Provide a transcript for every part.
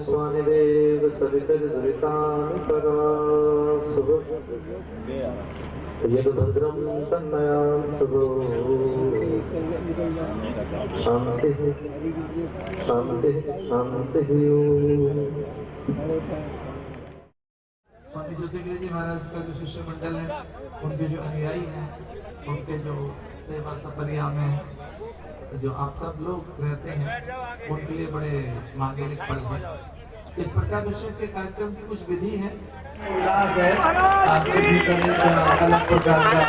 स्वानिदेव सवितर्दुरितानिपरासुः यद्भद्रं तन्नयां शुभो शान्तिः शान्तिः शान्तिः। स्वामी ज्योतिगिरी जी महाराज का जो शिष्य मंडल है, उनके जो अनुयायी हैं, उनके जो सेवा सपरिया में जो आप सब लोग रहते हैं, उनके लिए बड़े मांगलिक पल है। इस पट्टाभिषेक के कार्यक्रम की कुछ विधि है, उल्लास है आपके भीतर अलग प्रकार का।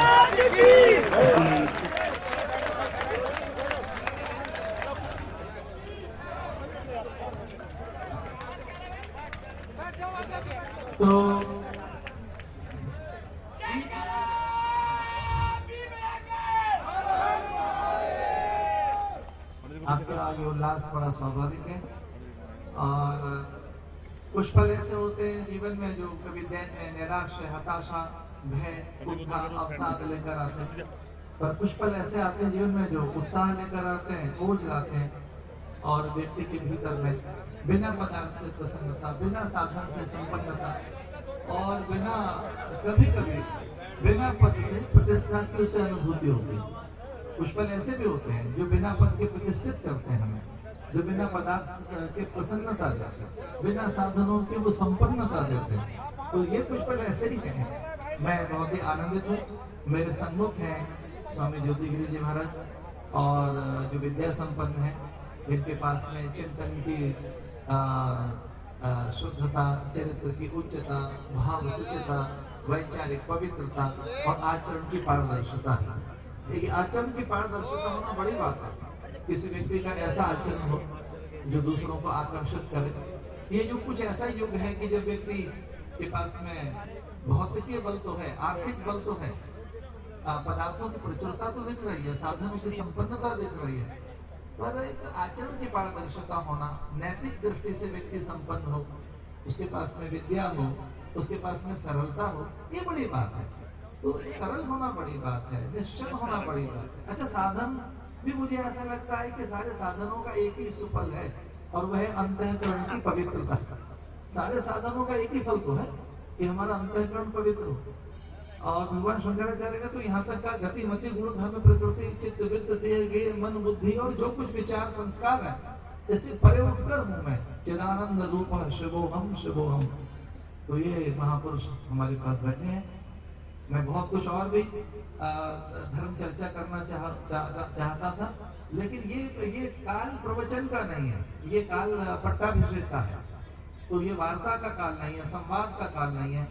तो आपके आगे उल्लास बड़ा स्वाभाविक है। और कुछ पल ऐसे होते हैं जीवन में जो कभी निराशा, हताशा, भय, कुंठा, अवसाद लेकर आते हैं, पर कुछ पल ऐसे आते हैं जीवन में जो उत्साह लेकर आते हैं, बोझ लाते हैं, और व्यक्ति के भीतर में बिना पदार्थ से प्रसन्नता, बिना साधन से संपन्नता, और कभी कभी बिना पद से प्रतिष्ठा की उसे अनुभूति होती है। कुछ पल ऐसे भी होते हैं जो बिना पद के प्रतिष्ठित करते हैं हमें, जो बिना पदार्थ के प्रसन्नता देते हैं, बिना साधनों के वो संपन्नता देते हैं। तो ये कुछ पल ऐसे ही हैं। मैं बहुत ही आनंदित हूँ। मेरे सन्मुख हैं स्वामी ज्योतिगिरी जी महाराज, और जो विद्या संपन्न है, जिनके पास में चिंतन की शुद्धता, चरित्र की उच्चता, भाव सुचिता, वैचारिक पवित्रता और आचरण की पारदर्शिता है। देखिए, आचरण की पारदर्शिता होना बड़ी बात है। किसी व्यक्ति का ऐसा आचरण हो जो दूसरों को आकर्षित करे। ये जो कुछ ऐसा युग है कि जब व्यक्ति के पास में भौतिकीय बल तो है, आर्थिक बल तो है, पदार्थों की प्रचुरता तो दिख रही है, साधनों की संपन्नता दिख रही है, पर एक आचरण की पारदर्शिता होना, नैतिक दृष्टि से व्यक्ति संपन्न हो, उसके पास में विद्या हो, उसके पास में सरलता हो, ये बड़ी बात है। तो एक सरल होना बड़ी बात है, निश्चल होना बड़ी बात है। अच्छा, साधन भी मुझे ऐसा लगता है कि सारे साधनों का एक ही सुफल है, और वह है अंतःकरण की पवित्रता। सारे साधनों का एक ही फल तो है कि हमारा अंतःकरण पवित्र हो। और भगवान शंकराचार्य ने तो यहाँ तक का गति मति गुण धर्म प्रकृति चित्त वित्त देह मन बुद्धि और जो कुछ विचार संस्कार है, इससे परे उठकर हूँ मैं चिदानंद रूप शिवोहम शिवोहम। तो ये महापुरुष हमारे पास बैठे हैं। मैं बहुत कुछ और भी धर्म चर्चा करना चाहता था, लेकिन ये काल प्रवचन का नहीं है, ये काल पट्टाभिषेक का है। तो ये वार्ता का काल नहीं है, संवाद का काल नहीं है,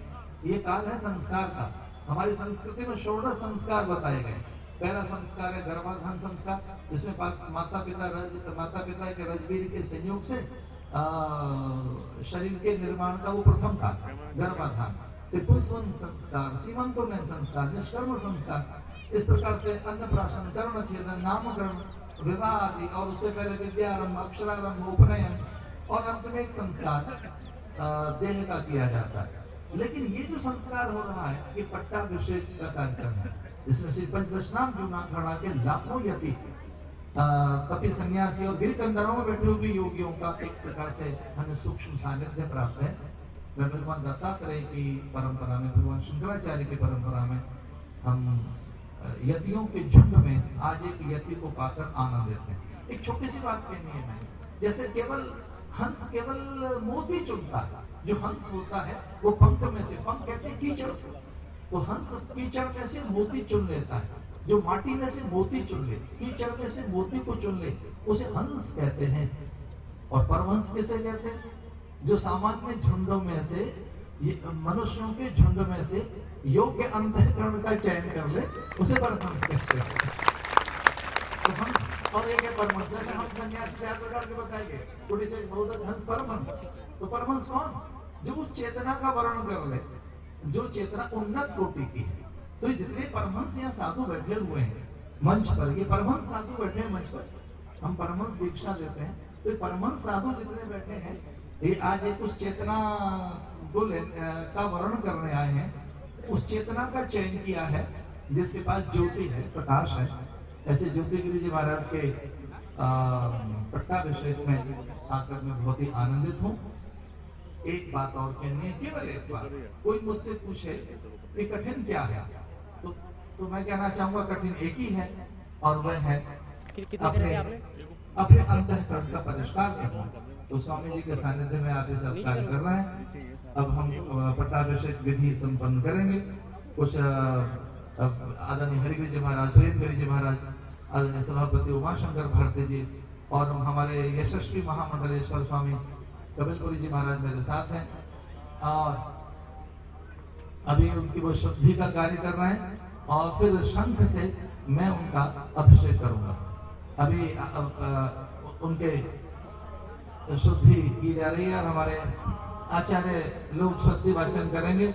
ये काल है संस्कार का। हमारी संस्कृति में 16 संस्कार बताए गए। पहला संस्कार है गर्भाधान संस्कार, जिसमें माता पिता के रजबीर के संयोग से शरीर के निर्माण का वो प्रथम काल गर्भाधान। पुंसवन संस्कार, सीमंतोन्नयन संस्कार, निष्कर्म संस्कार, इस प्रकार से अन्नप्राशन, कर्णछेदन, नामकरण, विवाह आदि, और उससे पहले विद्यारंभ, अक्षरारंभ, उपनयन, और अंत में एक संस्कार देह का किया जाता है। लेकिन ये जो संस्कार हो रहा है, ये पट्टाभिषेक का कार्यक्रम है, जिसमें श्री पंचदशनाम जूनागढ़ के लाखों यति कपि सन्यासी और गिरिकंदरों में बैठे हुए योगियों का एक प्रकार से हमें सूक्ष्म सानिध्य प्राप्त है। मैं भगवान दत्तात्रेय की परंपरा में, भगवान शंकराचार्य की परंपरा में हम यतियों के झुंड में आज एक यति को पाकर आनंदित हैं। एक छोटी सी बात कहनी है मैंने, जैसे हंस केवल मोती चुनता है। जो हंस होता है वो पंख में से, पंख कहते हैं कीचड़, तो हंस कीचड़ में से मोती चुन लेता है। जो माटी में से मोती चुन ले, कीचड़ में से मोती को चुन ले, उसे हंस कहते हैं। और परमहंस किसे कहते हैं? जो सामान्य झुंडों में से, मनुष्यों के झुंड में से योग्य अंतःकरण का चयन कर ले, उसे परमहंस कहते हैं। तो हंस और एक है परमहंस। जैसे हम सन्यासी 4 प्रकार के बताएंगे, कुटिचक, बहुधक, हंस, परमहंस। तो परमहंस कौन? जो उस चेतना का वर्णन कर ले, जो चेतना उन्नत कोटि की है। तो जितने परमहंस यहाँ साधु बैठे हुए हैं मंच पर, ये परमहंस साधु बैठे हैं मंच पर, हम परमहंस दीक्षा देते हैं। तो परमहंस साधु जितने बैठे हैं, ये आज एक उस चेतना का वर्णन करने आए हैं। उस चेतना का चयन किया है जिसके पास ज्योति है, प्रकाश है। ऐसे ज्योतिगिरी जी महाराज के पट्टाभिषेक में आकर मैं बहुत ही आनंदित हूँ। एक बात और कहनी है, केवल एक बात। कोई मुझसे पूछे कि कठिन क्या है, तो मैं कहना चाहूंगा कठिन एक ही है, और वह है अपने अंतःकरण का परिष्कार करना। तो स्वामी जी के सानिध्य में आप ये सब कार्य कर रहे हैं। अब हम पट्टाभिषेक विधि संपन्न करेंगे। कुछ आदरणीय हरिगिरी जी महाराज, प्रेमगिरी जी महाराज, आदरणीय सभापति उमाशंकर भारती जी और हमारे यशस्वी महामंडलेश्वर स्वामी कपिलपुरी जी महाराज मेरे साथ हैं, और अभी उनकी वो शुद्धि का कार्य कर रहे हैं, और फिर शंख से मैं उनका अभिषेक करूंगा। अभी उनके शुद्धि की जा रही है, और हमारे आचार्य लोग स्वस्ति वाचन करेंगे,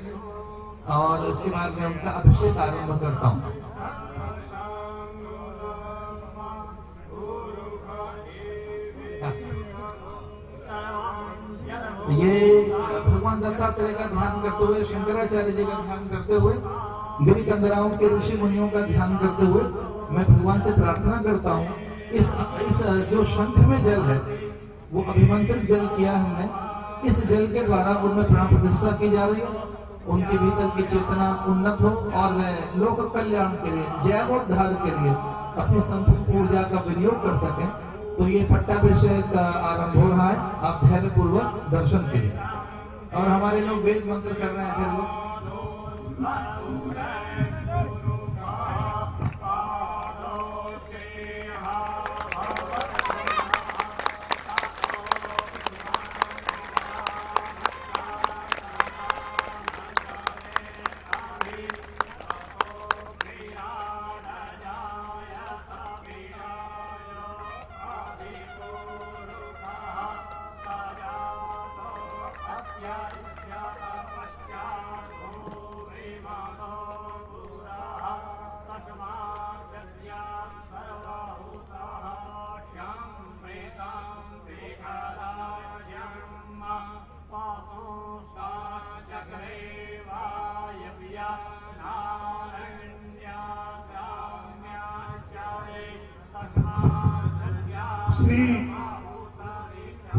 और उसके बाद मैं उनका अभिषेक आरंभ करता हूँ। ये भगवान दत्तात्रेय का ध्यान करते हुए, शंकराचार्य जी का ध्यान करते हुए, गिरि कंदराओं के ऋषि मुनियों का ध्यान करते हुए मैं भगवान से प्रार्थना करता हूँ। इस जो शंख में जल है वो अभिमंत्रित जल किया हमने, इस जल के द्वारा उनमें प्राण प्रतिष्ठा की जा रही है। उनके भीतर की चेतना उन्नत हो और वह लोक कल्याण के लिए, जैवोद्धार के लिए अपनी संपूर्ण ऊर्जा का विनियोग कर सकें। तो ये पट्टाभिषेक आरंभ हो रहा है, आप धैर्य पूर्वक दर्शन कीजिए। और हमारे लोग वेद मंत्र कर रहे हैं आचार्य लोग।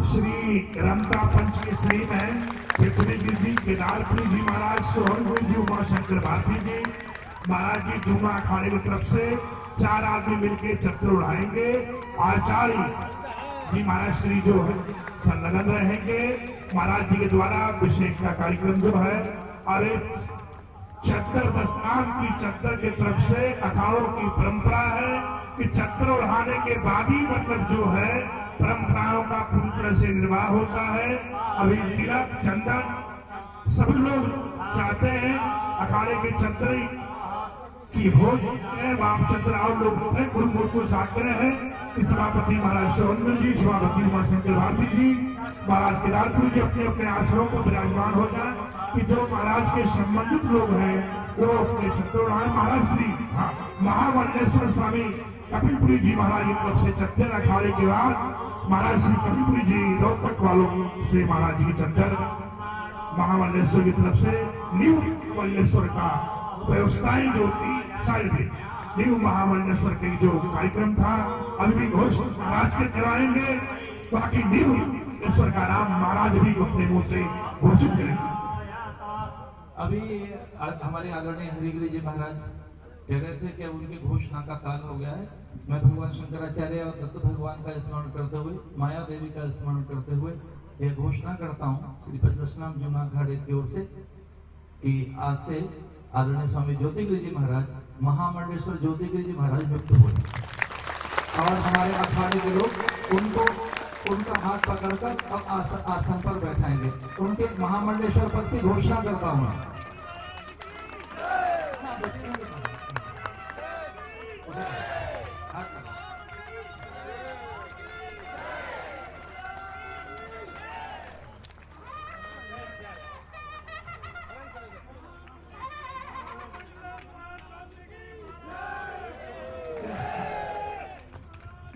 श्री रमता पंच के श्री में पृथ्वीगिरी जी, केदारपुरी जी महाराज, सोहनपुरी जी, उमाशंकर भारती जी महाराज जी धूमा अखाड़े की तरफ से 4 आदमी मिलकर चक्र उड़ाएंगे। आचार्य जी महाराज श्री जो है संलग्न रहेंगे। महाराज जी के द्वारा अभिषेक का कार्यक्रम जो है, अरे चक्कर दस्तान की चक्कर की तरफ से अखाड़ों की परंपरा है कि चक्कर उड़ाने के बाद ही मतलब जो है परंपराओं का पूरी तरह से निर्वाह होता है। अभी तिलक चंदन सभी लोग चाहते हैं अखाड़े के चक्र की हो बाप चक्र और लोग गुरु मूर्ति को साथ करे हैं कि सभापति महाराज सोहनपुर जी, सभापति उमाशंकर भारती जी, महाराज केदारपुर जी अपने अपने आश्रमों को विराजमान हो जाए कि जो महाराज के संबंधित लोग हैं वो अपने चक्र उड़ाएं। महाराज श्री महामंडलेश्वर स्वामी कपिलपुरी जी महाराज की तरफ से चक्कर अखाड़े के बाद महाराज श्री कपिलपुरी जी रोहतक वालों से महाराज जी की चक्कर महामंडलेश्वर की तरफ से न्यू मंडलेश्वर का व्यवस्थाएं जो थी साइड में न्यू महामंडलेश्वर के जो कार्यक्रम था अभी भी घोष महाराज के कराएंगे, बाकी न्यू मंडलेश्वर का नाम महाराज भी अपने मुंह से घोषित करेंगे। अभी हमारे आदरणीय हरिगिरी जी महाराज कह रहे थे कि उनकी घोषणा का काल हो गया है। मैं भगवान शंकराचार्य और दत्त भगवान का स्मरण करते हुए, माया देवी का स्मरण करते हुए यह घोषणा करता हूँ श्री पचदशनाम जमुना अखाड़े की ओर से कि आज से आदरणीय स्वामी ज्योतिगिरी जी महाराज, महामंडलेश्वर ज्योतिगिरी जी महाराज नियुक्त हुए, और हमारे अखाड़े के लोग उनका हाथ पकड़कर अब आसन पर बैठाएंगे। उनके महामंडलेश्वर पद की घोषणा करता हूँ।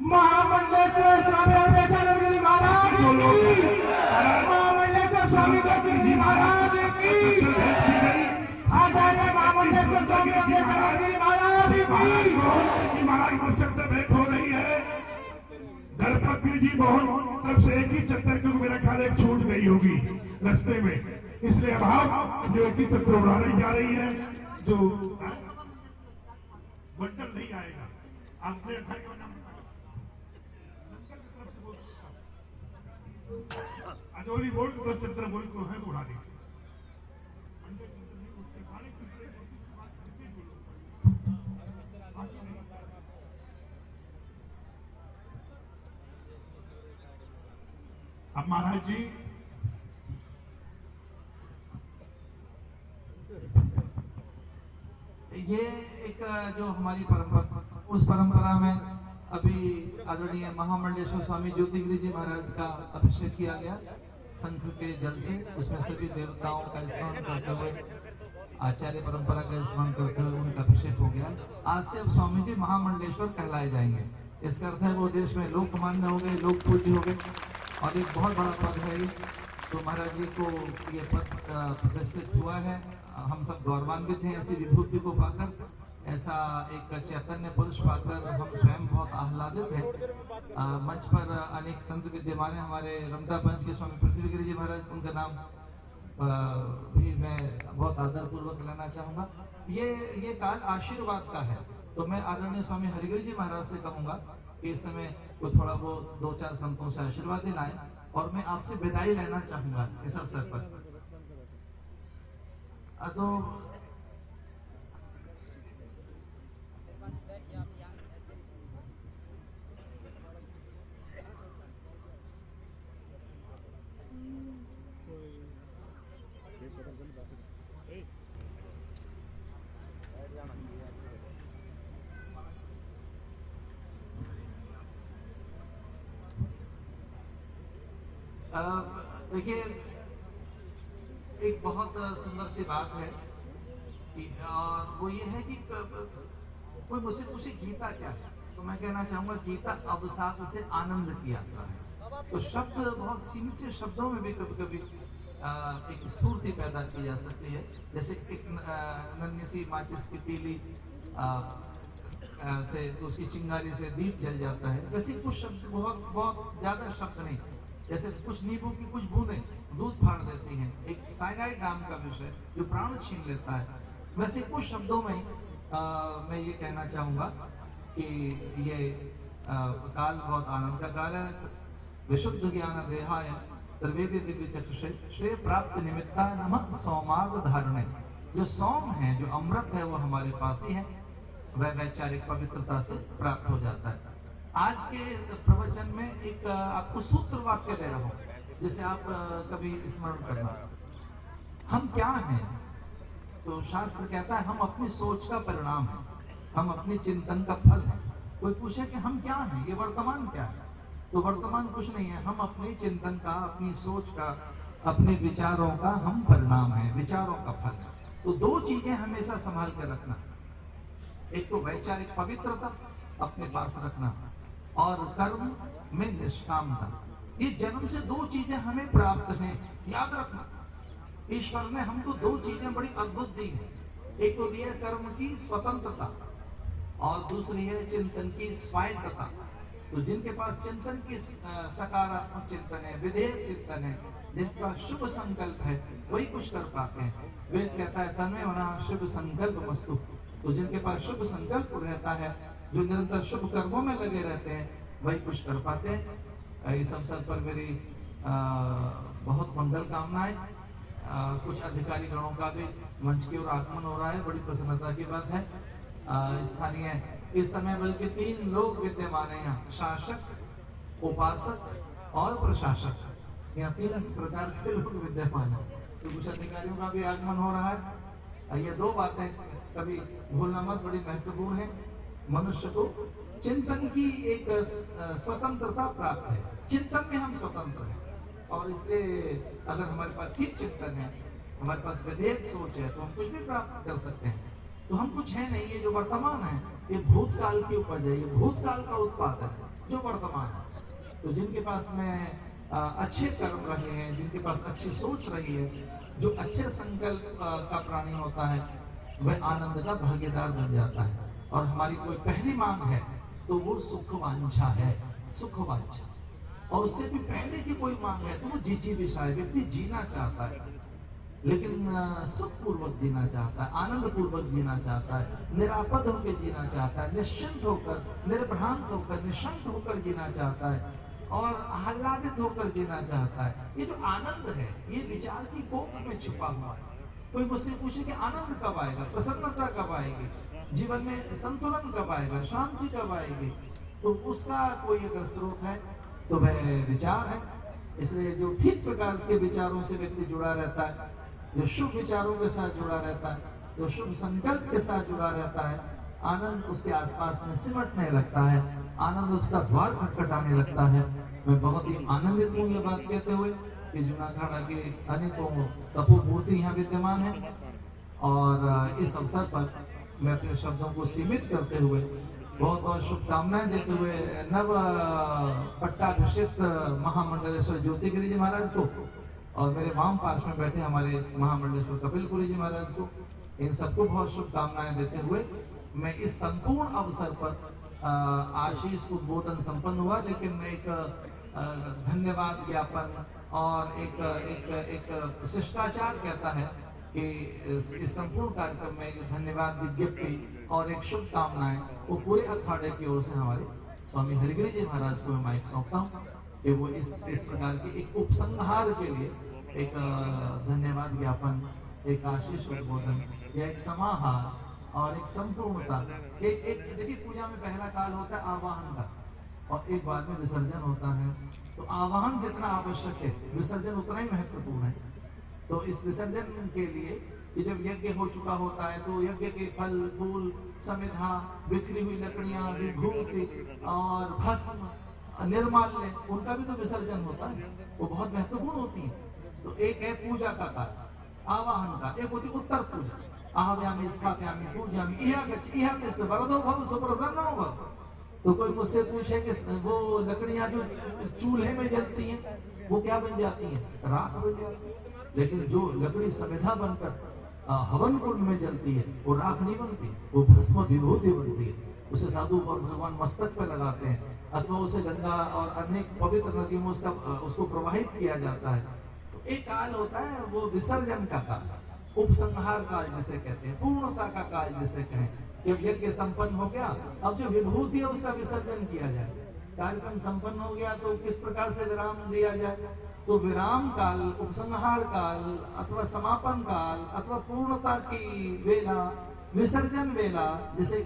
महामंडलेश्वर स्वामी अम्बेशानंदगिरी महाराज की, महामंडलेश्वर स्वामी ज्योतिगिरी महाराज की, आचार्य महामंडलेश्वर स्वामी अम्बेशानंदगिरी महाराज की। महाराज को चक्कर भेंट हो रही है। गणपति जी मोहन तरफ से एक ही चक्कर क्योंकि मेरा ख्याल एक छूट गई होगी रास्ते में, इसलिए अब जो एक ही चक्कर उड़ाने जा रही है, जो बंडल नहीं आएगा। आपने घर का नाम अजोली बोल तो चंद्र बोल को है उड़ा दी। अब महाराज जी ये एक जो हमारी परंपरा, उस परंपरा में अभी आदरणीय महामंडलेश्वर स्वामी ज्योतिगिरी जी महाराज का अभिषेक किया गया शंख के जल से। उसमें सभी देवताओं का स्मरण करते हुए, आचार्य परंपरा का स्मरण करते हुए उनका अभिषेक हो गया। आज से अब स्वामी जी महामंडलेश्वर कहलाए जाएंगे। इसका अर्थ है वो देश में लोकमान्य हो गए, लोक पूज्य हो गए, और एक बहुत बड़ा पद है ये। तो महाराज जी को ये पद प्रतिष्ठित हुआ है। हम सब गौरवान्वित हैं ऐसी विभूति को पाकर, ऐसा एक चैतन्य पुरुष पाकर हम स्वयं बहुत आह्लादित हैं। मंच पर अनेक संत विद्यमान हैं। हमारे रमता पंच के स्वामी पृथ्वीगिरी जी महाराज, उनका नाम भी मैं बहुत आदरपूर्वक लेना चाहूँगा। ये काल आशीर्वाद का है, तो मैं आदरणीय स्वामी हरिगिरी जी महाराज से कहूँगा कि इस समय को थोड़ा वो 2-4 संतों से आशीर्वाद दिलाएं, और मैं आपसे विदाई लेना चाहूँगा इस अवसर पर। तो देखिए, एक बहुत सुंदर सी बात है कि, और वो ये है कि कोई मुझसे पूछे गीता क्या है, तो मैं कहना चाहूंगा गीता अवसाद से आनंद की यात्रा है। तो शब्द बहुत सीमित से शब्दों में भी कभी कभी एक स्फूर्ति पैदा की जा सकती है। जैसे एक नन्ही सी माचिस की तीली से उसकी चिंगारी से दीप जल जाता है, वैसे कुछ शब्द बहुत ज्यादा शब्द नहीं, जैसे कुछ नींबू की कुछ बूंदें दूध फाड़ देती हैं, एक साइनाइड नाम का विषय जो प्राण छीन लेता है। वैसे कुछ शब्दों में मैं ये कहना चाहूंगा कि ये काल बहुत आनंद का काल है। विशुद्ध ज्ञान देहाय त्रिवेदी दिव्य चक्षुषे श्रेय प्राप्त निमित्ता नमः सौमार्ग धारणे। जो सौम है, जो अमृत है, वो हमारे पास ही है, वह वैचारिक पवित्रता से प्राप्त हो जाता है। आज के प्रवचन में एक आपको सूत्र वाक्य दे रहा हूं, जिसे आप कभी स्मरण करना। हम क्या हैं? तो शास्त्र कहता है हम अपनी सोच का परिणाम है, हम अपने चिंतन का फल है। कोई पूछे कि हम क्या हैं, ये वर्तमान क्या है, तो वर्तमान कुछ नहीं है, हम अपने चिंतन का, अपनी सोच का, अपने विचारों का हम परिणाम है, विचारों का फल है। तो 2 चीजें हमेशा संभाल कर रखना, एक तो वैचारिक पवित्रता अपने पास रखना, और कर्म में निष्कामता। ये जन्म से 2 चीजें हमें प्राप्त हैं, याद रखना। ईश्वर ने हमको 2 चीजें बड़ी अद्भुत दी हैं। एक तो दिया कर्म की स्वतंत्रता, और दूसरी है चिंतन की स्वायत्तता। तो जिनके पास चिंतन की सकारात्मक चिंतन है, विधेयक चिंतन है, जिनका शुभ संकल्प है, वही कुछ कर पाते हैं। वेद कहता है तन्मे मना शुभ संकल्प मस्तु। तो जिनके पास शुभ संकल्प रहता है, जो निरंतर शुभ कर्मों में लगे रहते हैं, वही कुछ कर पाते हैं। इस अवसर पर मेरी बहुत मंगल कामनाएं। कुछ अधिकारी गणों का भी मंच की ओर आगमन हो रहा है, बड़ी प्रसन्नता की बात है। स्थानीय इस समय बल्कि 3 लोग विद्यमान है यहाँ, शासक, उपासक और प्रशासक। यहाँ 3 प्रकार के लोग विद्यमान है। तो कुछ अधिकारियों का भी आगमन हो रहा है। ये 2 बातें कभी भूलना मत, बड़ी महत्वपूर्ण है। मनुष्य को चिंतन की एक स्वतंत्रता प्राप्त है, चिंतन में हम स्वतंत्र हैं, और इसलिए अगर हमारे पास ठीक चिंतन है, हमारे पास विधेयक सोच है, तो हम कुछ भी प्राप्त कर सकते हैं। तो हम कुछ है नहीं, ये जो वर्तमान है ये भूतकाल की उपज है, ये भूतकाल का उत्पाद है जो वर्तमान है। तो जिनके पास में अच्छे कर्म रहे हैं, जिनके पास अच्छी सोच रही है, जो अच्छे संकल्प का प्राणी होता है, वह आनंद का भागीदार बन जाता है। और हमारी कोई पहली मांग है तो वो सुख वांछा है, सुखवांछा, और उससे भी पहले की कोई मांग है तो वो जिजीविषा है। व्यक्ति जीना चाहता है, लेकिन सुख पूर्वक जीना चाहता है, आनंद पूर्वक जीना चाहता है, निरापद होकर जीना चाहता है, निश्चिंत होकर, निर्भ्रांत होकर, निशंक होकर जीना चाहता है और आह्लादित होकर जीना चाहता है। ये जो आनंद है ये विचार की कोख में छुपा हुआ है। कोई मुझसे पूछे कि आनंद कब आएगा, प्रसन्नता कब आएगी, जीवन में संतुलन कब आएगा, शांति कब आएगी, तो उसका कोई अगर स्रोत है तो वह विचार है। इसलिए जो ठीक प्रकार के विचारों से व्यक्ति जुड़ा रहता है, जो शुभ विचारों के साथ जुड़ा रहता है, जो शुभ संकल्प के साथ जुड़ा रहता है, आनंद उसके आसपास में सिमटने लगता है, आनंद उसका द्वार खटखटाने लगता है। मैं बहुत ही आनंदित हूँ ये बात कहते हुए कि जूनागढ़ के अनेकों तपोमूर्ति यहाँ विद्यमान है, और इस अवसर पर मैं अपने शब्दों को सीमित करते हुए बहुत बहुत शुभकामनाएं देते हुए नव पट्टाभिषिक्त महामंडलेश्वर ज्योतिगिरी जी महाराज को और मेरे वाम पास में बैठे हमारे महामंडलेश्वर कपिलपुरी जी महाराज को, इन सबको बहुत शुभकामनाएं देते हुए मैं इस संपूर्ण अवसर पर आशीष उद्बोधन संपन्न हुआ, लेकिन एक धन्यवाद ज्ञापन और एक शिष्टाचार कहता है कि इस संपूर्ण कार्यक्रम में जो धन्यवाद विज्ञप्ति और एक शुभकामनाएं वो पूरे अखाड़े की ओर से हमारे स्वामी हरिगिरी जी महाराज को मैं माइक सौंपता हूँ कि वो इस प्रकार के एक उपसंहार के लिए एक धन्यवाद ज्ञापन, एक आशीष उद्बोधन या एक समाहार और एक संपूर्णता, एक देखिए पूजा में पहला काल होता है आवाहन का और एक बाद में विसर्जन होता है। तो आवाहन जितना आवश्यक है विसर्जन उतना ही महत्वपूर्ण है। तो इस विसर्जन के लिए ये जब यज्ञ हो चुका होता है तो यज्ञ के फल फूल समिधा, बिखरी हुई लकड़ियां, विभूति और भस्म, निर्माल्य, उनका भी तो विसर्जन होता है, वो बहुत महत्वपूर्ण होती है। तो एक है पूजा का काल आवाहन का, एक होती उत्तर पूजा, आह्वयामि स्थापयामि पूजयामि इह गच्छ इह तिष्ठ वरदो भव सुप्रसन्नो भव। तो कोई मुझसे पूछे कि वो लकड़ियां जो चूल्हे में जलती हैं वो क्या बन जाती हैं, राख बन जाती है, लेकिन जो लकड़ी समिधा बनकर हवन कुंड में जलती है वो राख नहीं बनती, वो भस्म विभूति बनती है। उसे साधु और भगवान मस्तक पर लगाते हैं अथवा उसे गंगा और अन्य पवित्र नदियों में उसको प्रवाहित किया जाता है। तो एक काल होता है वो विसर्जन का काल, उपसंहार काल जिसे कहते हैं, पूर्णता का काल जिसे कहें। जब यज्ञ संपन्न हो गया अब जो विभूति है उसका विसर्जन किया जाए, कार्यक्रम संपन्न हो गया तो किस प्रकार से विराम दिया जाए, तो विराम काल, उपसंहार काल अथवा समापन काल अथवा पूर्णता की वेला, विसर्जन वेला, जिसे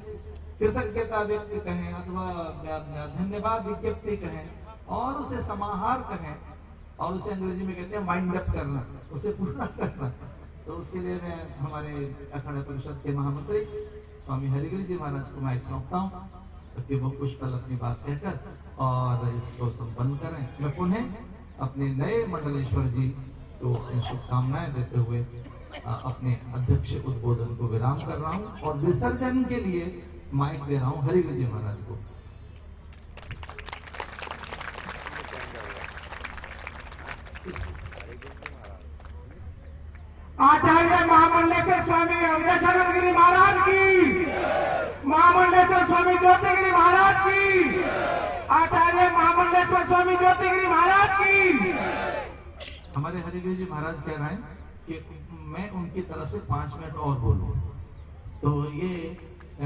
कृतज्ञता व्यक्त कहें अथवा धन्यवाद विज्ञप्ति कहें और उसे समाहार कहें और उसे अंग्रेजी में कहते हैं वाइंड अप करना, उसे पूरा करना। तो उसके लिए मैं हमारे अखाड़ा परिषद के महामंत्री स्वामी हरिगिरी जी महाराज को माइक सौंपता हूँ कि वो कुछ पल अपनी बात कहकर और इसको संपन्न करें। मैं पुनः अपने नए मंडलेश्वर जी को शुभकामनाएं देते हुए अपने अध्यक्ष उद्बोधन को विराम कर रहा हूं और विसर्जन के लिए माइक दे रहा हूं हरिगिरी जी महाराज को। आचार्य महामंडलेश्वर स्वामी अवधेशानंद गिरी महाराज की, महामंडलेश्वर स्वामी ज्योतिगिरी महाराज की, आचार्य महामंडलेश्वर स्वामी ज्योतिगिरी महाराज की। हमारे हरिगिरी जी महाराज कह रहे हैं कि मैं उनकी तरफ से 5 मिनट और बोलूं, तो ये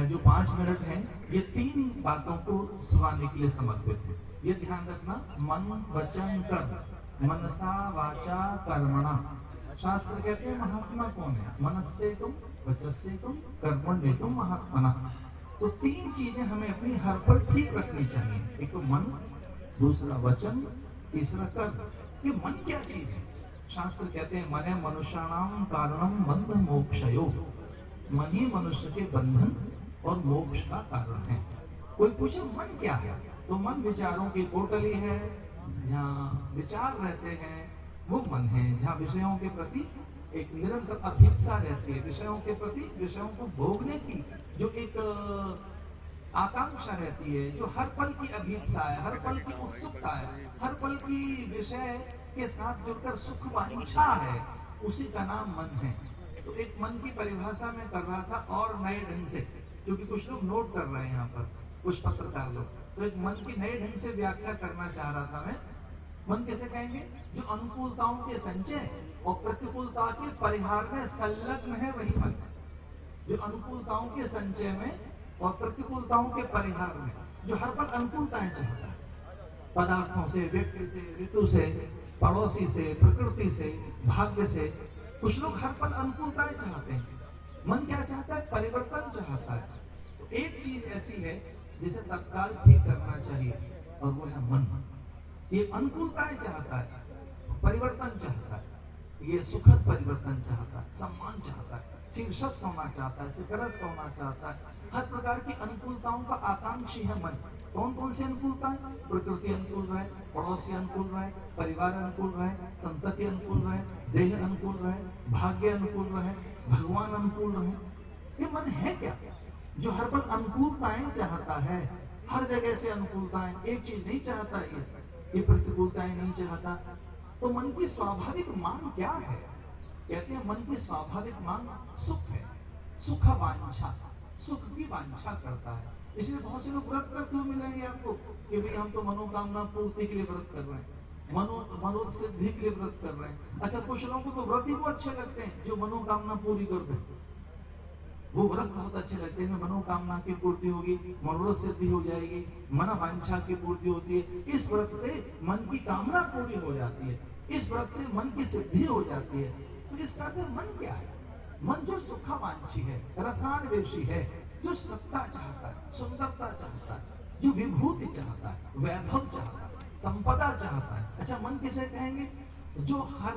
जो 5 मिनट हैं ये 3 बातों को सुनाने के लिए समर्पित है। ये ध्यान रखना, मन वचन कर्म, मनसा वाचा कर्मणा। शास्त्र कहते हैं महात्मा कौन है, मनस्से तुम, वचस्से तुम, कर्मण्ये तुम महात्मना। तो 3 चीजें हमें अपनी हर पल ठीक रखनी चाहिए, एक तो मन, दूसरा वचन, तीसरा कर्म। ये मन क्या चीज है? शास्त्र कहते हैं मन मनुष्याणाम कारणम बंध मोक्षयो, मन ही मनुष्य के बंधन और मोक्ष का कारण है। कोई पूछे मन क्या है, तो मन विचारों की कोटली है, जहाँ विचार रहते हैं वो मन है, जहाँ विषयों के प्रति एक निरंतर अभिप्सा रहती है, विषयों के प्रति, विषयों को भोगने की जो एक आकांक्षा रहती है, जो हर पल की अभिप्सा है, हर पल की उत्सुकता है, हर पल की विषय के साथ जुड़कर सुख वांछा है, उसी का नाम मन है। तो एक मन की परिभाषा में कर रहा था और नए ढंग से, क्योंकि कुछ लोग नोट कर रहे हैं यहाँ पर, कुछ पत्रकार लोग तो एक मन की नए ढंग से व्याख्या करना चाह रहा था मैं। मन कैसे कहेंगे? जो अनुकूलताओं के संचय और प्रतिकूलता के परिहार में संलग्न है वही मन। जो अनुकूलताओं के संचय में और प्रतिकूलताओं के परिहार में, जो हर पल अनुकूलताएं चाहता है, पदार्थों से, व्यक्ति से, ऋतु से, पड़ोसी से, प्रकृति से, भाग्य से। कुछ लोग हर पल अनुकूलताएं चाहते हैं। मन क्या चाहता है? परिवर्तन चाहता है। तो एक चीज ऐसी है जिसे तत्काल ठीक करना चाहिए, और वो है मन। ये अनुकूलताएं चाहता है, परिवर्तन चाहता है, ये सुखद परिवर्तन चाहता है, सम्मान चाहता है, शीर्षस्थ होना चाहता है, शिखरस्थ होना चाहता है। हर प्रकार की अनुकूलताओं का आकांक्षी है मन। कौन कौन सी अनुकूलताएं? प्रकृति अनुकूल रहे, पड़ोसी अनुकूल रहे, परिवार अनुकूल रहे, संतति अनुकूल रहे, देह अनुकूल रहे, भाग्य अनुकूल रहे, भगवान अनुकूल रहे। ये मन है क्या? जो हर पल अनुकूलताएं चाहता है, हर जगह से अनुकूलताएं। एक चीज नहीं चाहता ये प्रतिकूलताएं नहीं चाहता। तो मन की स्वाभाविक मांग क्या है? कहते हैं मन की स्वाभाविक मांग सुख है, सुख वांछा, सुख की वांछा करता है। इसलिए बहुत से लोग व्रत करते हुए मिलेंगे आपको कि भाई हम तो मनोकामना पूर्ति के लिए व्रत कर रहे हैं, मनोसिद्धि के लिए व्रत कर रहे हैं। अच्छा, कुछ लोगों को तो व्रत ही वो अच्छे लगते हैं जो मनोकामना पूरी कर दे। वो व्रत बहुत अच्छे लगते हैं, मनोकामना की पूर्ति होगी, मनोरथ सिद्धि हो जाएगी, मन वांछा की पूर्ति होती है। इस व्रत से मन की कामना पूरी हो जाती है, इस व्रत से मन की सिद्धि हो जाती है। तो इसका मन क्या है? मन जो सुखावांछी है, रसान्वेषी है, जो सत्ता चाहता है, सुंदरता चाहता है, जो विभूति चाहता है, वैभव चाहता है, संपदा चाहता है। अच्छा, मन किसे कहेंगे? जो हर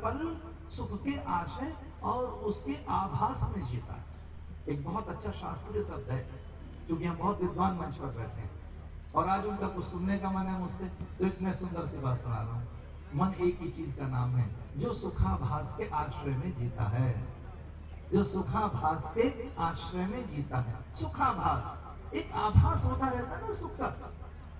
पल सुख के आशय और उसके आभास में जीता है। एक बहुत अच्छा शास्त्रीय शब्द है, क्योंकि हम बहुत विद्वान मंच पर बैठे हैं और आज उनका कुछ सुनने का मन है मुझसे, तो एक मैं सुंदर सी बात सुना रहा हूँ। मन एक ही चीज का नाम है, जो सुखाभास के आश्रय में जीता है, जो सुखाभास के आश्रय में जीता है। सुखाभास, एक आभास होता रहता है ना सुख का,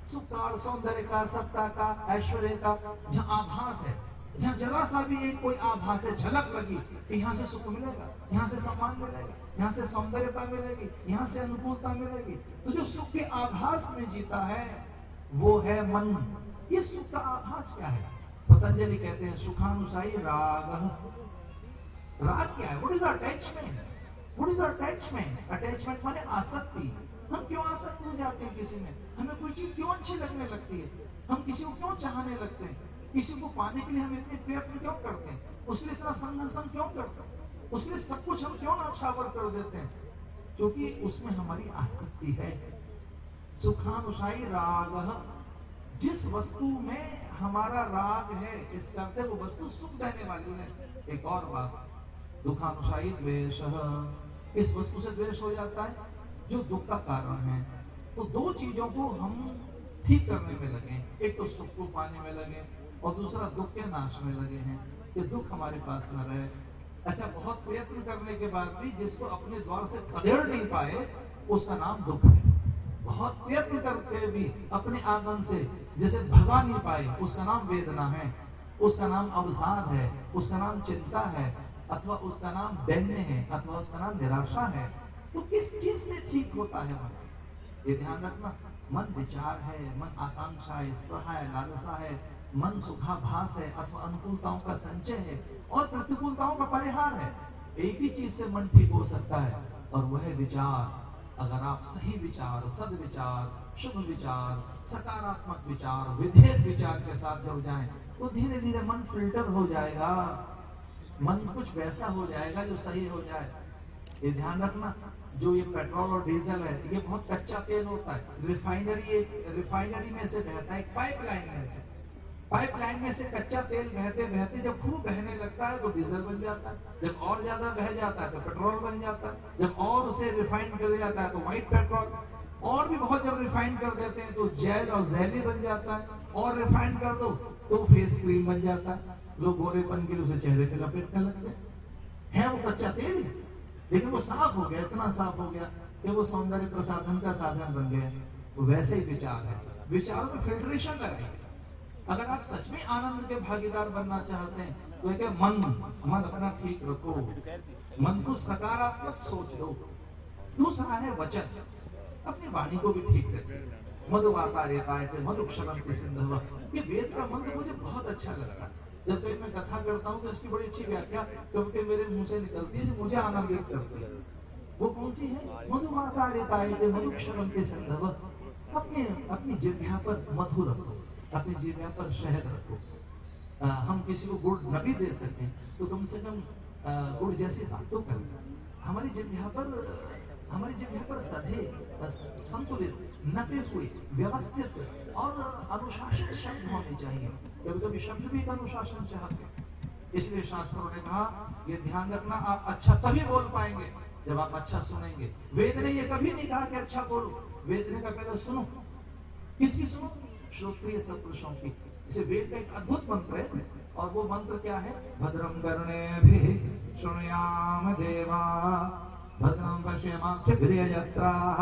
सुख का और सौंदर्य का, सत्ता का, ऐश्वर्य का। जहाँ आभास है, जहाँ जरा सा भी एक कोई आभास है, झलक लगी कि यहाँ से सुख मिलेगा, यहाँ से सम्मान मिलेगा, यहाँ से सौंदर्यता मिलेगी, यहाँ से अनुकूलता मिलेगी। तो जो सुख के आभास में जीता है वो है मन। ये सुख का आभास क्या है? पतंजलि कहते हैं सुखानुसाई राग। राग क्या है? What is attachment? What is attachment? Attachment माने आसक्ति। हम क्यों आसक्त हो जाते हैं किसी में? हमें कोई चीज क्यों अच्छी लगने लगती है? हम किसी को क्यों चाहने लगते हैं? किसी को पाने के लिए हम इतने प्रयत्न क्यों करते हैं? उसके लिए इतना संघर्ष हम क्यों करते हैं? उसके लिए सब कुछ हम क्यों न्यौछावर कर देते हैं? क्योंकि उसमें हमारी आसक्ति है। सुखानुसाई राग, जिस वस्तु में हमारा राग है, इसका अर्थ है वो वस्तु सुख देने वाली है। एक और बात, दुखानुसाई द्वेष, इस वस्तु से द्वेष हो जाता है जो दुख का कारण है। तो दो चीजों को हम ठीक करने में लगे, एक तो सुख को पाने में लगे और दूसरा दुख के नाश में लगे हैं कि दुख हमारे पास न रहे। अच्छा, बहुत प्रयत्न करने के बाद भी जिसको अपने द्वार से खदेड़ नहीं पाए उसका नाम दुख है। बहुत प्रयत्न करके भी अपने आंगन से जिसे भगा नहीं पाए उसका नाम वेदना है, उसका नाम अवसाद है, उसका नाम चिंता है, अथवा उसका नाम दैन्य है, अथवा उसका नाम निराशा है। तो किस चीज से ठीक होता है मन? ये ध्यान रखना। मन विचार है, मन आकांक्षा है, स्पृहा है, लालसा है, मन सुखाभास है अथवा अनुकूलताओं का संचय है और प्रतिकूलताओं का परिहार है। एक ही चीज से मन ठीक हो सकता है और वह है विचार। अगर आप सही विचार, सद्विचार, शुभ विचार, सकारात्मक विचार, विधेयक विचार के साथ जुड़ जाएं तो धीरे धीरे मन फिल्टर हो जाएगा, मन कुछ वैसा हो जाएगा जो सही हो जाए। ये ध्यान रखना, जो ये पेट्रोल और डीजल है ये बहुत कच्चा तेल होता है। रिफाइनरी में से बहता है, पाइपलाइन में से कच्चा तेल बहते बहते जब खूब बहने लगता है तो डीजल बन जाता है, जब और ज्यादा बह जाता है तो पेट्रोल बन जाता है, जब और उसे रिफाइन कर दिया जाता है तो व्हाइट पेट्रोल, और भी बहुत जब रिफाइन कर देते हैं तो जेल और जेली बन जाता है, और रिफाइन कर दो तो फेस क्रीम बन जाता है। लोग गोरेपन के लिए उसे चेहरे पे लपेटने लगते हैं। वो कच्चा तेल लेकिन वो साफ हो गया, इतना साफ हो गया कि वो सौंदर्य प्रसाधन का साधन बन गया। तो वैसे ही विचार है, विचारों में फिल्ट्रेशन लगाएंगे। अगर आप सच में आनंद के भागीदार बनना चाहते हैं तो एक मन अपना ठीक रखो, मन को सकारात्मक सोच दो। दूसरा है वचन। अपनी वाणी को भी ठीक रखें। मधुवातारेतायते मधुक्षरन्ति सिंधव, ये वेद का मंत्र मुझे बहुत अच्छा लगता है। जब कभी मैं कथा करता हूँ तो इसकी बड़ी अच्छी व्याख्या कभी मेरे मुंह से निकलती है जो मुझे आनंदित करती है। वो कौन सी है? मधुवातारेतायते मधुक्षरन्ति सिंधव। अपनी जिह्वा पर मधु रखो, अपनी जिह्वा पर शहद रखो। हम किसी को गुड़ न भी दे सकें तो कम से कम गुड़ जैसी बात तो करें। हमारी जिह्वा पर सधे, संतुलित, नपे हुए, व्यवस्थित और अनुशासित शब्द होने चाहिए। कभी कभी शब्द भी एक अनुशासन चाहते हैं। इसलिए शास्त्रों ने कहा ये ध्यान रखना, आप अच्छा तभी बोल पाएंगे जब आप अच्छा सुनेंगे। वेद ने ये कभी नहीं कहा कि अच्छा बोलो, वेद ने कहा पहले सुनो। किसकी सुनो? श्रोत्रिय सत्पुरुषों की। इसे वेद का एक अद्भुत मंत्र है, और वो मंत्र क्या है? भद्रं कर्णेभिः शृणुयाम देवा भद्रं पश्येमाक्षभिर्यजत्राः।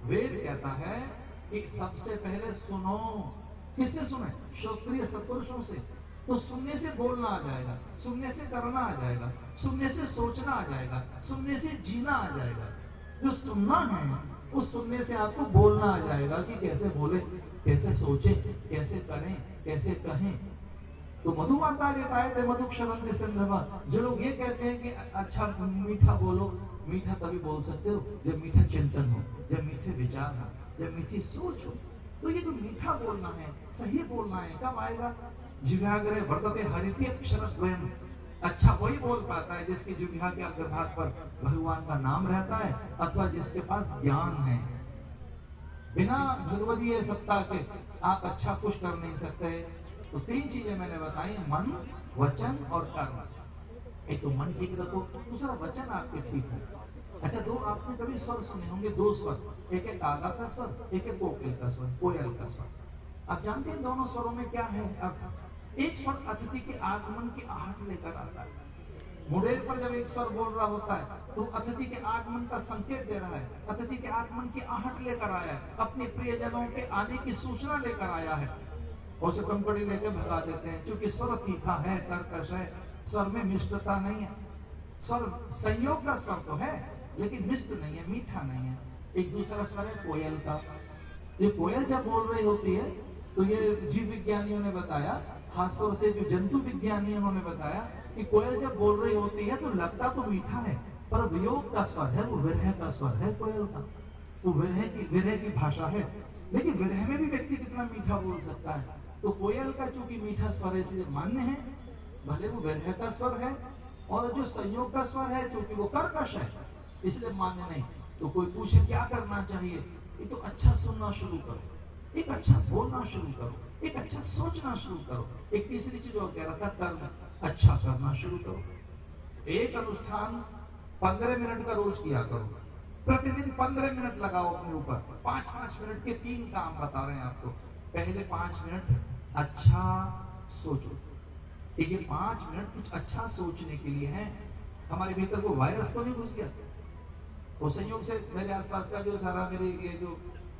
वेद कहता है कि सबसे पहले सुनो। किससे सुने? श्रोत्रिय सत्पुरुषों से। तो सुनने से बोलना आ जाएगा, सुनने से करना आ जाएगा, सुनने से सोचना आ जाएगा, सुनने से जीना आ जाएगा। जो सुनना है उस सुनने से आपको बोलना आ जाएगा कि कैसे बोले, कैसे सोचे, कैसे करें, कैसे कहें। तो मधुवातारेतायते मधुक्षरन्ति सिंधव। जो लोग ये कहते हैं कि अच्छा मीठा बोलो, मीठा तभी बोल सकते हो जब मीठा चिंतन हो, जब मीठे विचार हो, जब मीठी सोच हो। तो ये जो मीठा बोलना है, सही बोलना है, कब आएगा? जिह्वाग्रे वर्तते हरिति अक्षरद्वयम्। अच्छा वही बोल पाता है जिसकी जिह्वा के अग्रभाग पर भगवान का नाम रहता है, अथवा जिसके पास ज्ञान है। बिना भगवदीय सत्ता के आप अच्छा कुछ कर नहीं सकते। तो तीन चीजें मैंने बताई, मन, वचन और कर्म। एक तो मन ठीक रखो, दूसरा वचन आपके ठीक हो। अच्छा, दो आपने कभी स्वर सुने होंगे, दो स्वर, एक है कागा का स्वर, एक है कोकिल का स्वर, कोयल का स्वर। आप जानते हैं दोनों स्वरों में क्या है अर्थ? एक स्वर अतिथि के आगमन की आहट लेकर आता है। मुंडेर पर जब एक स्वर बोल रहा होता है तो अतिथि के आगमन का संकेत दे रहा है, अतिथि के आगमन की आहट लेकर आया है, अपने प्रियजनों के आने की सूचना लेकर आया है। और उसे कंकड़ी लेकर भगा देते हैं, क्योंकि स्वर तीखा है, कर्कश है, स्वर में मिष्टता नहीं है। स्वर संयोग का स्वर तो है लेकिन मिष्ट नहीं है, मीठा नहीं है। एक दूसरा स्वर है कोयल का। ये कोयल जब बोल रही होती है तो ये जीव विज्ञानियों ने बताया, खासतौर से जो जंतु विज्ञानी उन्होंने बताया कि कोयल जब बोल रही होती है तो लगता तो मीठा है, पर वियोग का स्वर है, वो विरह का स्वर है कोयल का। वो विरह की भाषा है। लेकिन विरह में भी व्यक्ति कितना मीठा बोल सकता है। तो कोयल का चूंकि मीठा स्वर है इसलिए मान्य है, भले वो विरह का स्वर है। और जो संयोग का स्वर है चूंकि वो कर्कश है इसलिए मान्य नहीं। तो कोई पूछे क्या करना चाहिए, ये तो अच्छा सुनना शुरू करो, एक अच्छा बोलना शुरू करो, एक अच्छा सोचना शुरू करो। एक तीसरी चीज और कह रहा था, कर्म अच्छा करना शुरू करो। एक अनुष्ठान 15 मिनट का रोज किया करो, प्रतिदिन 15 मिनट लगाओ अपने ऊपर। 5-5 मिनट के 3 काम बता रहे हैं आपको। पहले 5 मिनट अच्छा सोचो। ये 5 मिनट कुछ अच्छा सोचने के लिए है। हमारे भीतर को वायरस तो नहीं घुस गया। वो संयोग से मेरे आसपास का जो सारा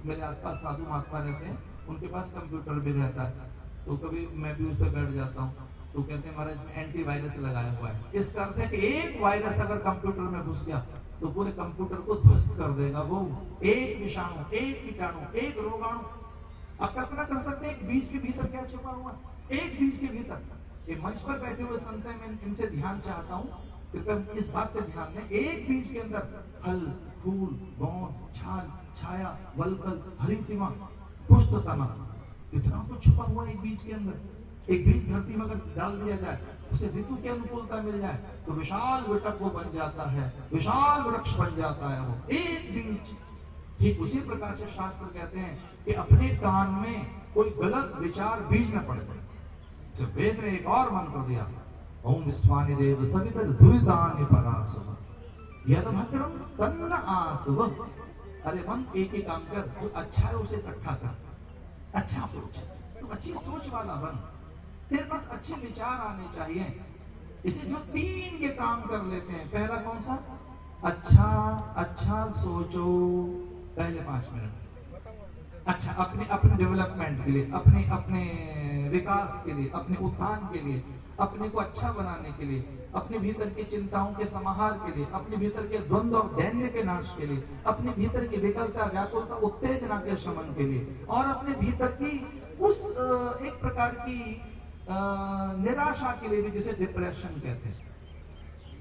मेरे आसपास साधु महात्मा रहते हैं, उनके पास कंप्यूटर भी रहता है। तो कभी मैं भी उस पर बैठ जाता हूँ तो कहते हैं महाराज इसमें एंटीवायरस लगाया हुआ है। इसका अर्थ है कि एक वायरस अगर कंप्यूटर में घुस गया तो पूरे कंप्यूटर को ध्वस्त कर देगा। वो एक विषाणु, एक कीटाणु, एक रोगाणु। आप कल्पना कर सकते हैं एक बीज के भीतर क्या छुपा हुआ? एक बीज के भीतर। ये मंच पर बैठे हुए संत हैं, मैं इनसे ध्यान चाहता हूँ, कृपया इस बात पे ध्यान दें। एक बीज के अंदर फल, फूल, गोंद, छाल, छाया, वलकल, हरितिमा, पुष्प, तना, इतना कुछ छुपा हुआ एक बीज के अंदर। एक बीज धरती में अगर डाल दिया जाए, उसे ऋतु की अनुकूलता मिल जाए तो विशाल विटक वो बन जाता है, विशाल वृक्ष बन जाता है वो एक बीज। ठीक उसी प्रकार से शास्त्र कहते हैं कि अपने कान में कोई गलत विचार बीज न पड़े। वेद ने एक और मंत्र दिया, ओम विश्वानि देव सवितर दुरितानि परासुव यद भद्रम तन्न आसुव। अरे मन एक ही काम कर, जो अच्छा है उसे इकट्ठा कर, अच्छा सोच, तो अच्छी सोच वाला बन, तेरे पास अच्छे विचार आने चाहिए। इसे जो 3 ये काम कर लेते हैं, पहला कौन सा? अच्छा सोचो पहले 5 मिनट। अच्छा अपने डेवलपमेंट के लिए, अपने विकास के लिए, अपने उत्थान के लिए, अपने को अच्छा बनाने के लिए, अपने भीतर की चिंताओं के समाहार के लिए, अपने भीतर के द्वंद्व और दैन्य के नाश के लिए, अपने भीतर की विकलता, व्याकुलता, उत्तेजना के शमन के लिए, और अपने भीतर की उस एक प्रकार की निराशा के लिए भी, जिसे डिप्रेशन कहते हैं।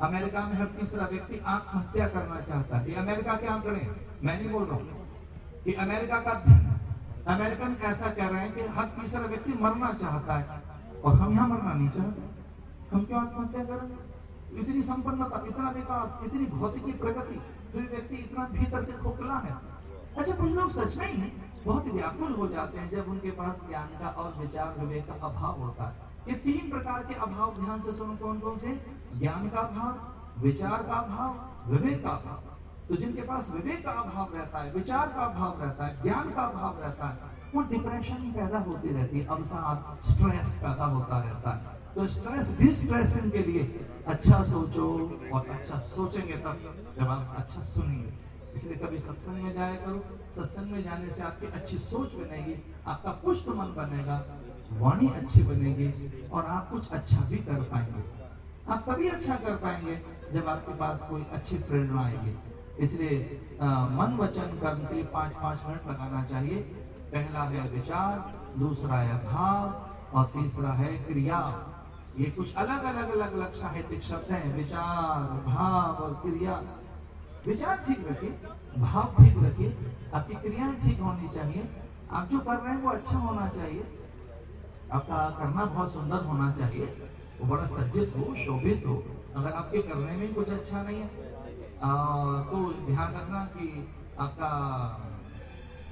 अमेरिका में हर तीसरा व्यक्ति आत्महत्या करना चाहता है। ये अमेरिका के आंकड़े, मैं नहीं बोल रहा हूं कि अमेरिका का अमेरिकन ऐसा कह रहे हैं कि हर तीसरा व्यक्ति मरना चाहता है, और हम यहाँ मरना नहीं चाहते। हम क्यों आत्महत्या करें? इतनी संपन्नता, इतना विकास, इतनी भौतिकी प्रगति, फिर व्यक्ति इतना भीतर से खोखला है। अच्छा, कुछ लोग सच में ही बहुत व्याकुल हो जाते हैं जब उनके पास ज्ञान का और विचार विवेक का अभाव होता है। ये 3 प्रकार के अभाव, ध्यान से सुनो, कौन कौन से? ज्ञान का अभाव, विचार का अभाव, विवेक का अभाव। तो जिनके पास विवेक का अभाव रहता है, विचार का अभाव रहता है, ज्ञान का अभाव रहता है, वो डिप्रेशन पैदा होती रहती है, अवसाद, स्ट्रेस पैदा होता रहता है। तो स्ट्रेस डिस्ट्रेसिंग के लिए अच्छा सोचो, और अच्छा सोचेंगे तब जब आप अच्छा सुनेंगे। इसलिए कभी सत्संग में जाया करो। सत्संग में जाने से आपकी अच्छी सोच बनेगी, आपका पुष्ट मन बनेगा, वाणी अच्छी बनेगी, और आप कुछ अच्छा भी कर पाएंगे। आप तभी अच्छा कर पाएंगे जब आपके पास कोई अच्छी प्रेरणा आएगी। इसलिए मन वचन कर्म के लिए 5-5 मिनट लगाना चाहिए। पहला है विचार, दूसरा है भाव, और तीसरा है क्रिया। ये कुछ अलग अलग साहित्यिक शब्द हैं, विचार, भाव और क्रिया। विचार ठीक रखिए, भाव ठीक रखिए, आपकी क्रियाएं ठीक होनी चाहिए। आप जो कर रहे हैं वो अच्छा होना चाहिए, आपका करना बहुत सुंदर होना चाहिए, वो बड़ा सज्जित हो, शोभित हो। अगर आपके करने में कुछ अच्छा नहीं है तो ध्यान रखना कि आपका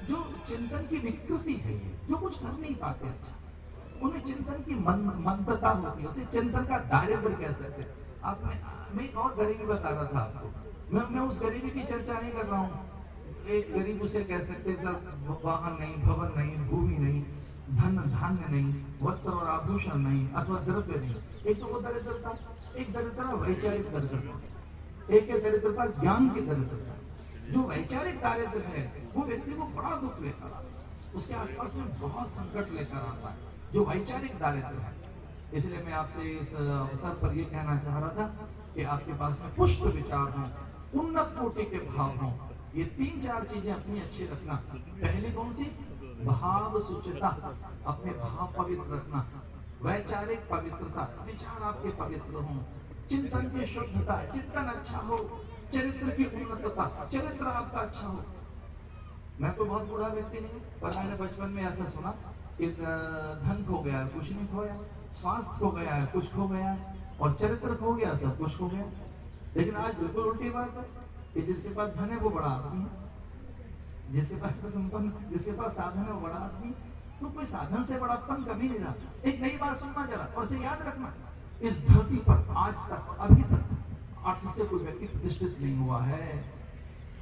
जो चिंतन की विकृति है, जो कुछ कर नहीं पाते अच्छा, उनमें चिंतन की मंदता होती है, उसे चिंतन का दारिद्र्य कह सकते हैं। आपने, मैं और गरीबी बता रहा था आपको, मैं उस गरीबी की चर्चा नहीं कर रहा हूँ। एक गरीब उसे कह सकते हैं वाहन नहीं, भवन नहीं, भूमि नहीं, धन धान्य नहीं, वस्त्र और आभूषण नहीं, अथवा द्रव्य नहीं। एक तो वो दरिद्रता, एक दरिद्रता वैचारिक दरिद्रता, एक है दरिद्रता ज्ञान की दरिद्रता। जो वैचारिक दारिद्र है वो व्यक्ति को बड़ा दुख लेकर आता है, उसके आसपास में बहुत संकट लेकर आता है, जो वैचारिक दारिद्र है। इसलिए मैं आपसे इस अवसर पर यह कहना चाह रहा था कि आपके पास में पुष्ट विचार हो, उन्नत कोटि के भाव हो। ये 3-4 चीजें अपनी अच्छी रखना। पहली कौन सी? भाव सुचिता, अपने भाव पवित्र रखना, वैचारिक पवित्रता, विचार आपके पवित्र हों, चिंतन की शुद्धता, चिंतन अच्छा हो, चरित्र की उन्नतता, चरित्र आपका अच्छा हो। मैं तो बहुत बूढ़ा व्यक्ति नहीं, पर मैंने बचपन में ऐसा सुना कि धन खो गया है, कुछ नहीं खोया, स्वास्थ्य खो गया है, कुछ खो गया है, और चरित्र खो गया, सब कुछ खो गया। लेकिन आज बिल्कुल उल्टी बात है कि जिसके पास धन है वो बड़ा आदमी है, जिसके पास संपन्न, जिसके पास साधन है वो बड़ा आदमी। तो कोई साधन से बड़ापन कभी नहीं रहा। एक नई बात सुनना जरा, और इसे याद रखना, इस धरती पर आज तक, अभी तक अर्थ से कोई व्यक्ति प्रतिष्ठित नहीं हुआ है,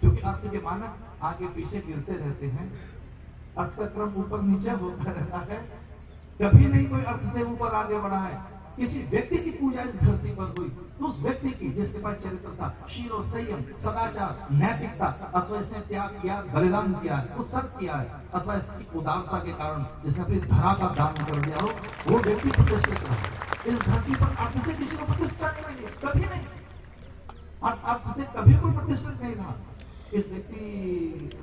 क्योंकि अर्थ के मानक आगे पीछे गिरते रहते हैं। अर्थ का क्रम ऊपर नीचे होता रहता है, कभी नहीं कोई अर्थ से ऊपर आगे बढ़ा है। किसी व्यक्ति की पूजा इस धरती पर हुई तो उस व्यक्ति की, जिसके पास चरित्र था, शील और संयम, सदाचार, नैतिकता, अथवा इसने त्याग किया, बलिदान किया, उत्सर्ग किया है, अथवा इसकी उदारता के कारण जिसने अपनी धरा का दान कर दिया हो, वो व्यक्ति प्रतिष्ठित रहा। इस धरती पर अर्थ से किसी को प्रतिष्ठा नहीं मिली, कभी नहीं। और अर्थ से कभी कोई प्रतिष्ठित नहीं रहा। इस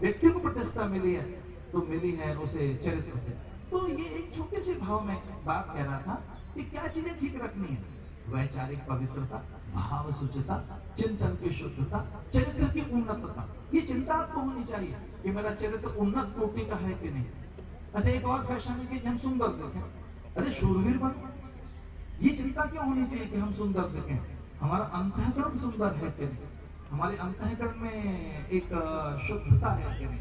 व्यक्ति को प्रतिष्ठा मिली है तो मिली है उसे चरित्र से। तो ये एक छोटी सी भाव में बात कह रहा था कि क्या चीजें ठीक रखनी है? वैचारिक पवित्रता, भाव सुचिता, चिंतन की शुद्धता, चरित्र की उन्नतता। ये चिंता आपको होनी चाहिए कि मेरा चरित्र उन्नत कोटि का है कि नहीं। अच्छा, एक और फैशन है कि हम सुंदर दिखें, अरे शूरवीर बन। ये चिंता क्यों होनी चाहिए कि हम सुंदर दिखें? हमारा अंतःकरण सुंदर है कि नहीं, हमारे अंतःकरण में एक शुद्धता है कि नहीं।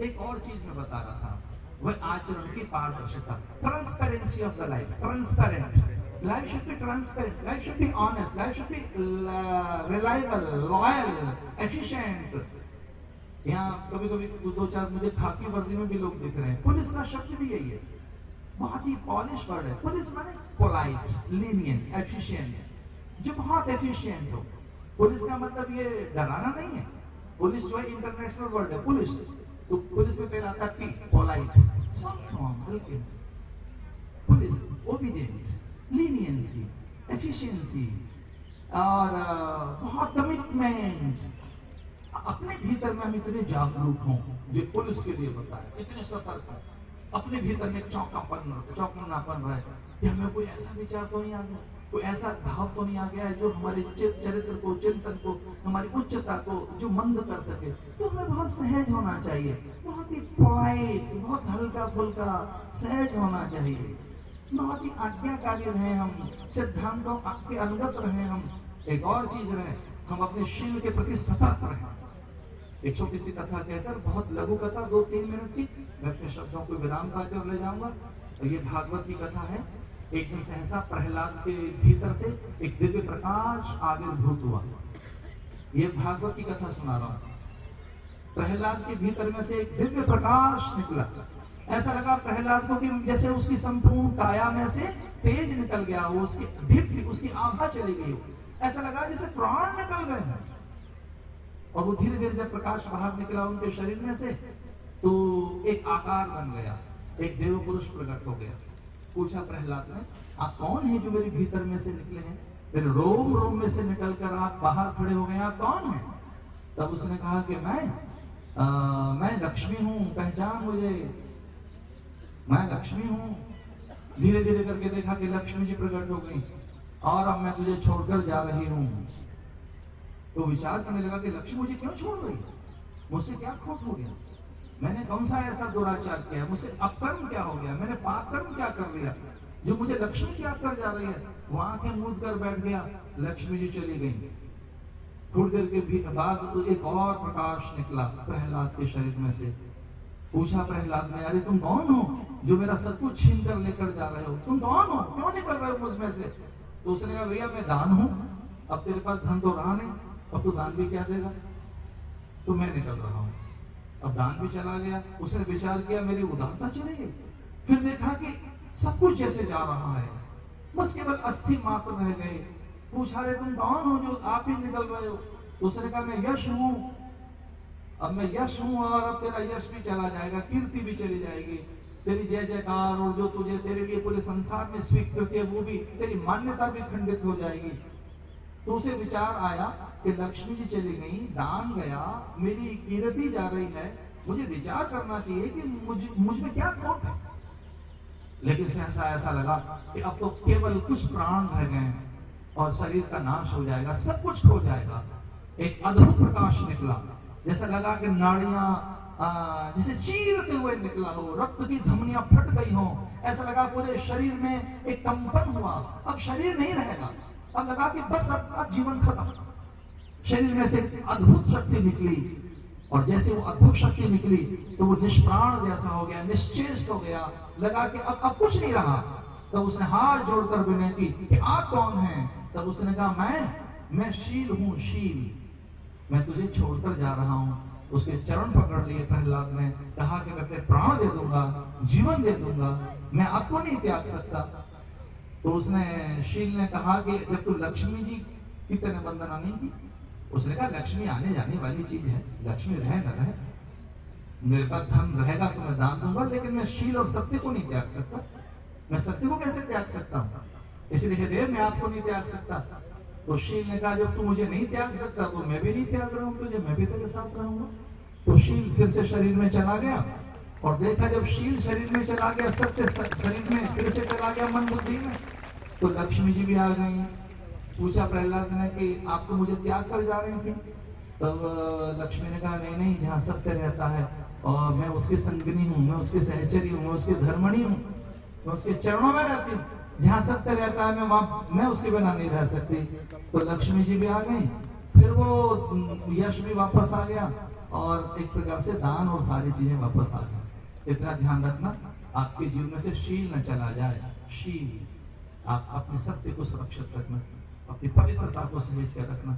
एक और चीज मैं बता रहा था, वह आचरण की पारदर्शिता, transparency of the life. Transparent life should be, transparent life should be, honest life should be, reliable, loyal, efficient. यहाँ कभी कभी 2-4 मुझे खाकी वर्दी में भी लोग दिख रहे हैं। पुलिस का शब्द भी यही है, बहुत ही पॉलिश वर्ड है। पुलिस माने पोलाइट, लीनियंट, एफिशिएंट, जो बहुत एफिशिएंट हो। पुलिस का मतलब ये डराना नहीं है। पुलिस जो है इंटरनेशनल वर्ड है पुलिस, तो पुलिस में पहला आता है पोलाइट, सॉफ्ट, हल्के। पुलिस ओबीडिएंट, लीनियंसी, एफिशिएंसी और बहुत कमिटमेंट। अपने भीतर में हम इतने जागरूक हों, जो पुलिस के लिए बताए, इतने सतर्क हैं, अपने भीतर में चौकन्नापन रहे कि हमें कोई ऐसा विचार तो नहीं आ गया, कोई ऐसा भाव तो नहीं आ गया है जो हमारे चरित्र को, चिंतन को, हमारी उच्चता को जो मंद कर सके। तो हमें बहुत सहज होना चाहिए, बहुत ही पोलाइट, बहुत हल्का फुल्का सहज होना चाहिए, बहुत ही आज्ञाकारी रहे हम, सिद्धांतों के अनुगत रहे हम। एक और चीज रहे, हम अपने शील के प्रति सतर्क रहे। एक छोटी सी कथा कहकर, बहुत लघु कथा, 2-3 मिनट की, मैं अपने शब्दों को विराम पाकर ले जाऊंगा। तो ये भागवत की कथा है। एक दिन सहसा प्रहलाद के भीतर से एक दिव्य प्रकाश आविर्भूत हुआ। ये भागवत की कथा सुना रहा हूं। प्रहलाद के भीतर में से एक दिव्य प्रकाश निकला। ऐसा लगा प्रहलाद को कि जैसे उसकी संपूर्ण काया में से तेज निकल गया हो, उसकी भिप्ति, उसकी आभा चली गई हो। ऐसा लगा जैसे प्राण निकल गए। और वो धीरे धीरे जब प्रकाश बाहर निकला उनके शरीर में से, तो एक आकार बन गया, एक देव पुरुष प्रकट हो गया। पूछा प्रहलाद ने, आप कौन है जो मेरे भीतर में से निकले हैं? मेरे रोम रोम में से निकलकर आप बाहर खड़े हो गए, आप कौन हैं? तब उसने कहा कि मैं लक्ष्मी हूं, पहचान मुझे, मैं लक्ष्मी हूं। धीरे धीरे करके देखा कि लक्ष्मी जी प्रकट हो गई और अब मैं तुझे छोड़कर जा रही हूं। तो विचार करने लगा कि लक्ष्मी मुझे क्यों छोड़ रही, मुझसे क्या खोट हो गया, मैंने कौन सा ऐसा दुराचार किया, मुझसे अपकर्म क्या हो गया, मैंने पाप कर्म क्या कर लिया जो मुझे लक्ष्मी त्याग कर जा रही है। वो आंखें मूंद कर बैठ गया, लक्ष्मी जी चली गई। थोड़ी देर के बाद तो एक और प्रकाश निकला प्रहलाद के शरीर में से। पूछा प्रहलाद ने, अरे तुम कौन हो जो मेरा सब कुछ छीन कर लेकर जा रहे हो? तुम कौन हो, क्यों निकल रहे हो मुझ में से? तो उसने कहा, भैया मैं दान हूं, अब तेरे पास धन तो रहा नहीं, अब तू दान भी क्या देगा, तो मैं निकल रहा हूं। अब दान भी चला गया। उसने विचार किया मेरी उदारता चली गई। फिर देखा कि सब कुछ जैसे जा रहा है, बस केवल अस्थि मात्र रह गए। पूछा, रे तुम कौन हो जो आप ही निकल रहे हो? तो उसने कहा, मैं यश हूं, अब मैं यश हूं और अब तेरा यश भी चला जाएगा, कीर्ति भी चली जाएगी, तेरी जय जयकार और जो तुझे तेरे लिए पूरे संसार में स्वीकृति है वो भी, तेरी मान्यता भी खंडित हो जाएगी। तो उसे विचार आया कि लक्ष्मी जी चली गई, दान गया, मेरी कीर्ति जा रही है, मुझे विचार करना चाहिए कि मुझ में क्या खोट है। लेकिन सहसा ऐसा लगा कि अब तो केवल कुछ प्राण रह गए और शरीर का नाश हो जाएगा, सब कुछ खो जाएगा। एक अद्भुत प्रकाश निकला, जैसा लगा कि नाड़ियां जैसे चीरते हुए निकला हो, रक्त की धमनियां फट गई हो। ऐसा लगा पूरे शरीर में एक कंपन हुआ, अब शरीर नहीं रहेगा। अब लगा कि बस अब जीवन खत्म। शरीर में से अद्भुत शक्ति निकली और जैसे वो अद्भुत शक्ति निकली तो वो निष्प्राण जैसा हो गया, निश्चेष्ट हो गया। लगा कि अब कुछ नहीं रहा। तब उसने हाथ जोड़कर विनती कि आप कौन हैं? तब उसने कहा, मैं शील हूं, शील, मैं तुझे छोड़कर जा रहा हूं। उसके चरण पकड़ लिए प्रहलाद ने, कहा कि मैं अपने प्राण दे दूंगा, जीवन दे दूंगा, मैं आपको नहीं त्याग सकता। तो उसने शील ने कहा कि जब तू लक्ष्मी जी की तेने वंदना नहीं की, उसने कहा लक्ष्मी आने जाने वाली चीज है, लक्ष्मी रहे न रहे, मेरे पास धन रहेगा तो मैं दान दूंगा, लेकिन मैं शील और सत्य को नहीं त्याग सकता। मैं सत्य को कैसे त्याग सकता हूँ? इसलिए मैं आपको नहीं त्याग सकता। तो शील ने कहा, जब तू मुझे नहीं त्याग सकता तो मैं भी नहीं त्याग रहा हूँ तुझे, मैं भी तेरे साथ रहूंगा। तो शील फिर से शरीर में चला गया और देखा जब शील शरीर में चला गया, सत्य शरीर में फिर से चला गया, मन बुद्धि में, तो लक्ष्मी जी भी आ गई। पूछा प्रहलाद ने कि आप तो मुझे त्याग कर जा रही थी? तब लक्ष्मी ने कहा, नहीं नहीं, जहाँ सत्य रहता है और मैं उसकी संगिनी हूँ, मैं उसकी सहचरी हूँ, मैं उसकी धर्मणी हूँ, मैं उसके चरणों में रहती हूँ। जहाँ सत्य रहता है मैं उसके बिना नहीं रह सकती। तो लक्ष्मी जी भी आ गई, फिर वो यश भी वापस आ गया और एक प्रकार से दान और सारी चीजें वापस आ गई। इतना ध्यान रखना आपके जीवन में से शील न चला जाए। शील, आप अपने सत्य को सुरक्षित रखना, अपनी पवित्रता को सहेज कर रखना।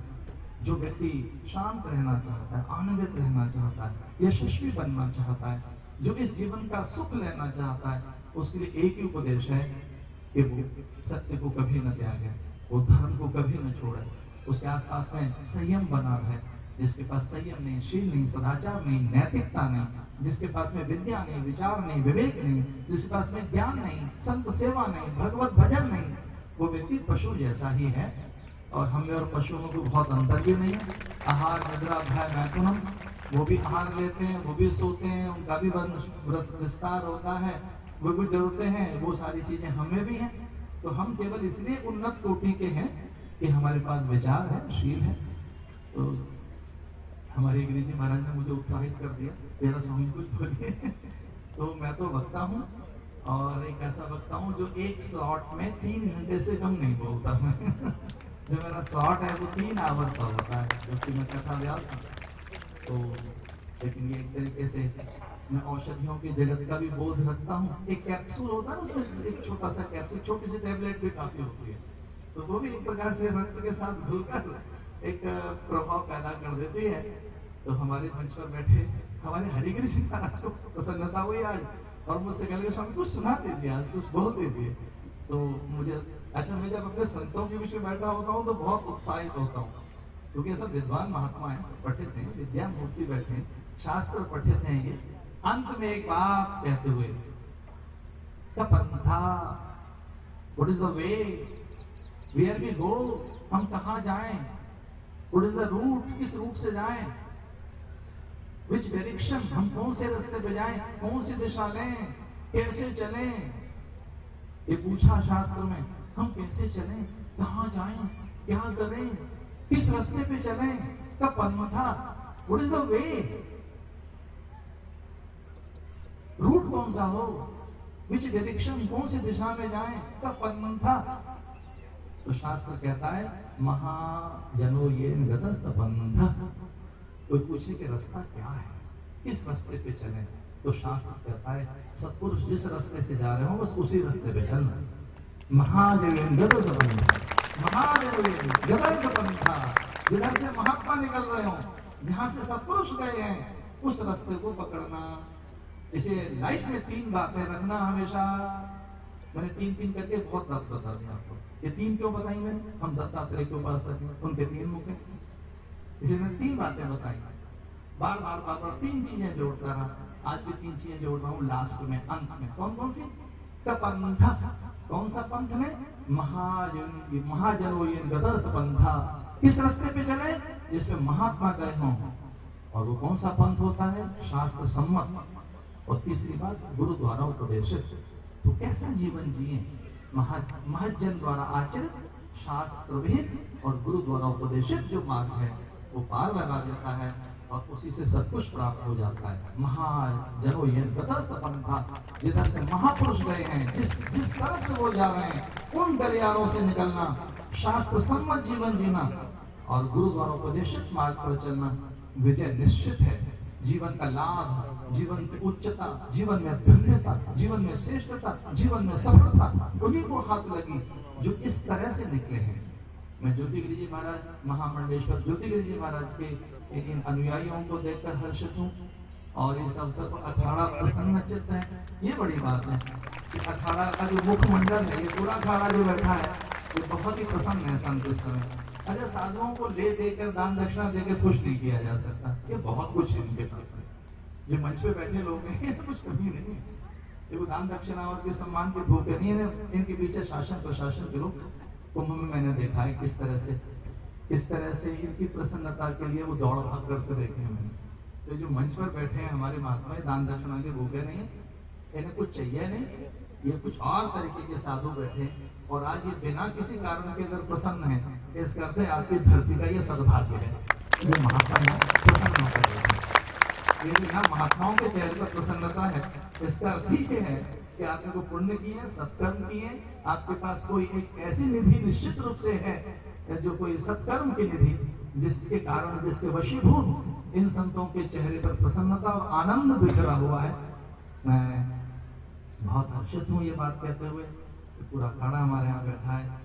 जो व्यक्ति शांत रहना चाहता है, आनंदित रहना चाहता है, यशस्वी बनना चाहता है, जो इस जीवन का सुख लेना चाहता है, उसके लिए एक ही उपदेश है कि वो सत्य को कभी न त्यागे, वो धर्म को कभी न छोड़े, उसके आसपास में संयम बना रहे। जिसके पास संयम नहीं, शील नहीं, सदाचार नहीं, नैतिकता नहीं, जिसके पास में विद्या नहीं, विचार नहीं, विवेक नहीं, जिसके पास में ज्ञान नहीं, संत सेवा नहीं, भगवत भजन नहीं, वो व्यक्ति पशु जैसा ही है, और हम में और पशुओं में कोई बहुत अंतर भी नहीं है। आहार निद्रा भय मैथुनम, वो भी आहार लेते हैं, वो भी सोते हैं, उनका भी विस्तार होता है, वो भी डरते हैं, वो सारी चीजें हमें भी हैं। तो हम केवल इसलिए उन्नत कोटि के हैं कि हमारे पास विचार है, शील है। तो हमारे गिरी जी महाराज ने मुझे उत्साहित कर दिया, तेरा स्वामी कुछ बोलिए। तो मैं तो वक्ता हूँ, और एक ऐसा वक्ता हूँ जो एक स्लॉट में 3 घंटे से कम नहीं बोलता हूँ। जो मेरा स्लॉट है वो 3 आवर का होता है, क्योंकि मैं कथा व्यास हूँ। तो लेकिन ये एक तरीके से मैं औषधियों के जगत का भी बोध रखता हूँ। एक कैप्सूल होता है, उसमें एक छोटा सा कैप्सूल, छोटी सी टैबलेट भी काफी होती है, तो वो भी एक प्रकार से रक्त के साथ घुलकर एक प्रभाव पैदा कर देती है। तो हमारे मंच पर बैठे हमारे हरिगिरी जी महाराज को प्रसन्नता हुई आज, और मुझसे कह स्वामी कुछ सुना दीजिए, आज कुछ बोल दीजिए। तो मुझे अच्छा, मैं जब अपने संतों के बीच में बैठा होता हूँ तो बहुत उत्साहित होता हूँ, क्योंकि सब विद्वान महात्मा हैं, सब पठित हैं, विद्या मूर्ति बैठे हैं, शास्त्र पठित हैं। ये अंत में एक बात कहते हुए, पंथा, what is the way, where we go, हम कहाँ जाएं, व्हाट इज द रूट, किस रूट से जाएं, विच डायरेक्शन, हम कौन से रास्ते पे जाएं, कौन सी दिशा लें, कैसे चलें। ये पूछा शास्त्र में, हम कैसे चलें, कहाँ जाएं, क्या करें, किस रास्ते पे चलें, का पन्था, what is the way, route कौन सा हो, विच डायरेक्शन, कौन सी दिशा में जाएं, का पन्था। तो शास्त्र कहता है महाजनो ये पंथा, कोई पूछे कि रास्ता क्या है, किस रास्ते पे चलें, तो शास्त्र कहता है सत्पुरुष जिस रास्ते से जा रहे हो बस उसी रास्ते पे चलना। महादेव पंथा, जिधर से महात्मा निकल रहे हो, जहां से सत्पुरुष गए हैं, उस रास्ते को पकड़ना। इसे लाइफ में 3 बातें रखना हमेशा। मैंने 3 करके बहुत बात बता दिया आपको। ये 3 क्यों बताई मैंने, हम दत्तात्रेय के उपासक हैं, उनके 3 मुख हैं, इसलिए मैंने 3 बातें बताई। बार बार 3 चीजें जोड़ता रहा, आज भी 3 चीजें जोड़ रहा हूँ लास्ट में, अंत में। कौन सी, पंथा, कौन सा पंथ में, महाजनो ये पंथा, किस रास्ते पे चले जिसमें महात्मा गए हों, और वो कौन सा पंथ होता है, शास्त्र सम्मत। और तीसरी बात, गुरु द्वारा उपदेशित। तो कैसा जीवन जिए, महज्जन द्वारा आचरित, शास्त्र विहित और गुरु द्वारा उपदेशित जो मार्ग है वो पार लगा देता है, और उसी से सब कुछ प्राप्त हो जाता है। महाजनो ये पंथा, जिधर से महापुरुष गए हैं, जिस तरफ से वो जा रहे हैं, उन गलियारों से निकलना, शास्त्र सम्मत जीवन जीना और गुरु द्वारा उपदेशित मार्ग पर चलना, विजय निश्चित है। जीवन का लाभ, जीवन की उच्चता, जीवन में धन्यता, जीवन में श्रेष्ठता, जीवन में सफलता उन्हीं को हाथ लगी जो इस तरह से निकले हैं। मैं ज्योतिगिरी जी महाराज, महामंडलेश्वर ज्योतिगिरी जी महाराज के इन अनुयायियों को देखकर हर्षित हूँ, और इस अवसर पर अखाड़ा प्रसन्न चित्त है। ये बड़ी बात है कि अखाड़ा का जो मुखमंडल है, ये पूरा अखाड़ा जो बैठा है, ये बहुत ही प्रसन्न है संत इस समय। अरे साधुओं को ले देकर दान दक्षिणा देकर खुश नहीं किया जा सकता, ये बहुत कुछ है इनके पास में। जो मंच पे बैठे लोग हैं, तो कुछ कमी नहीं है, ये दान दक्षिणा और के सम्मान के भूखे नहीं है। इनके पीछे शासन प्रशासन के लोग, कुंभ में मैंने देखा है किस तरह से इनकी प्रसन्नता के लिए वो दौड़ भाग करते देखे हैं मैंने। तो जो मंच पर बैठे हैं हमारे महात्मा, दान दक्षिणा के भूखे नहीं है, इन्हें कुछ चाहिए नहीं, ये कुछ और तरीके के साधु बैठे, और आज ये बिना किसी कारण के अगर प्रसन्न है, इसका अर्थ है आपकी धरती का ये सद्भाग्य है, ये महात्मा प्रसन्न कर रहे हैं। ये बिना महात्माओं के चेहरे पर प्रसन्नता है, इसका अर्थ ही है कि आपने को पुण्य किए, सत्कर्म किए, आपके पास कोई एक ऐसी निधि निश्चित रूप से है, जो कोई सत्कर्म की निधि, जिसके कारण, जिसके वशीभूत इन संतों के चेहरे पर प्रसन्नता और आनंद बिखरा हुआ है। मैं बहुत हर्षित हूँ ये बात कहते हुए। पूरा खाना हमारे यहाँ बैठा है,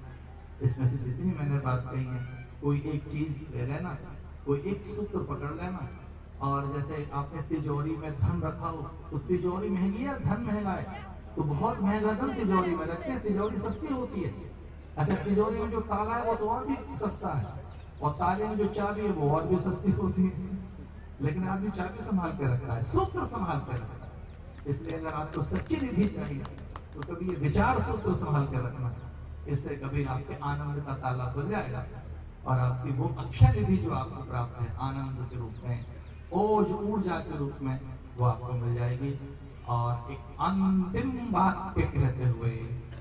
इसमें से जितनी मैंने बात कही है, कोई एक चीज ले लेना, कोई एक सूत्र पकड़ लेना। और जैसे आपने तिजोरी में धन रखा हो, तो तिजोरी महंगी है, धन महंगा है, तो बहुत महंगा धन तिजोरी में रखते हैं, तिजोरी सस्ती होती है। अच्छा, तिजोरी में जो ताला है वो तो और भी सस्ता है, और ताले में जो चाबी है वो और भी सस्ती होती है, लेकिन आदमी चाबी संभाल के रखता है, सूत्र संभाल के रखता है। इसलिए अगर आपको सच्ची निधि चाहिए तो कभी ये विचार सूत्र संभाल के रखना, इससे कभी आपके आनंद का ताला खुल जाएगा और आपकी वो अक्षय निधि जो आपको प्राप्त है आनंद के रूप में, ओज ऊर्जा के रूप में, वो आपको मिल जाएगी। और एक अंतिम वाक्य कहते हुए,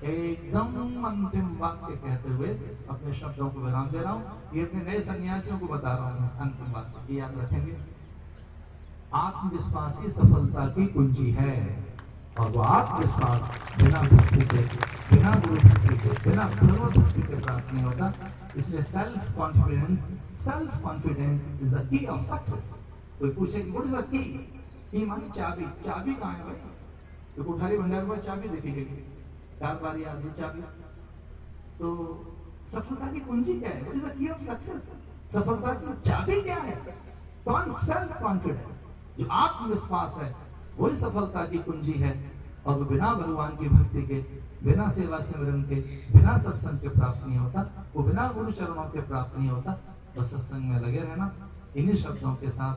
एकदम अंतिम वाक्य कहते हुए अपने शब्दों को विराम दे रहा हूं। ये अपने नए सन्यासियों को बता रहा हूं अंतिम वाक्य, याद रखेंगे। आत्मविश्वास ही सफलता की कुंजी है और वो आत्मविश्वास बिना भक्ति के, बिना गुरु भक्ति के, बिना भगवत भक्ति के प्राप्त नहीं होता। इसलिए self confidence is the key of success. कोई पूछे कि व्हाट इज द की मानी चाबी, चाबी कहाँ है भाई? तो कुठारी भंडार पर चाबी देखी गई, 4 बारी आधी चाबी। तो सफलता की कुंजी क्या है? What is the key of success? सफलता की चाबी क्या है? सेल्फ कॉन्फिडेंस, जो आत्मविश्वास है, वही सफलता की कुंजी है। और वो बिना भगवान की भक्ति के, बिना सेवा सिमरन के, बिना सत्संग के प्राप्त नहीं होता। वो बिना गुरु चरणों के प्राप्त नहीं होता। तो सत्संग में लगे रहना। इन्हीं शब्दों के साथ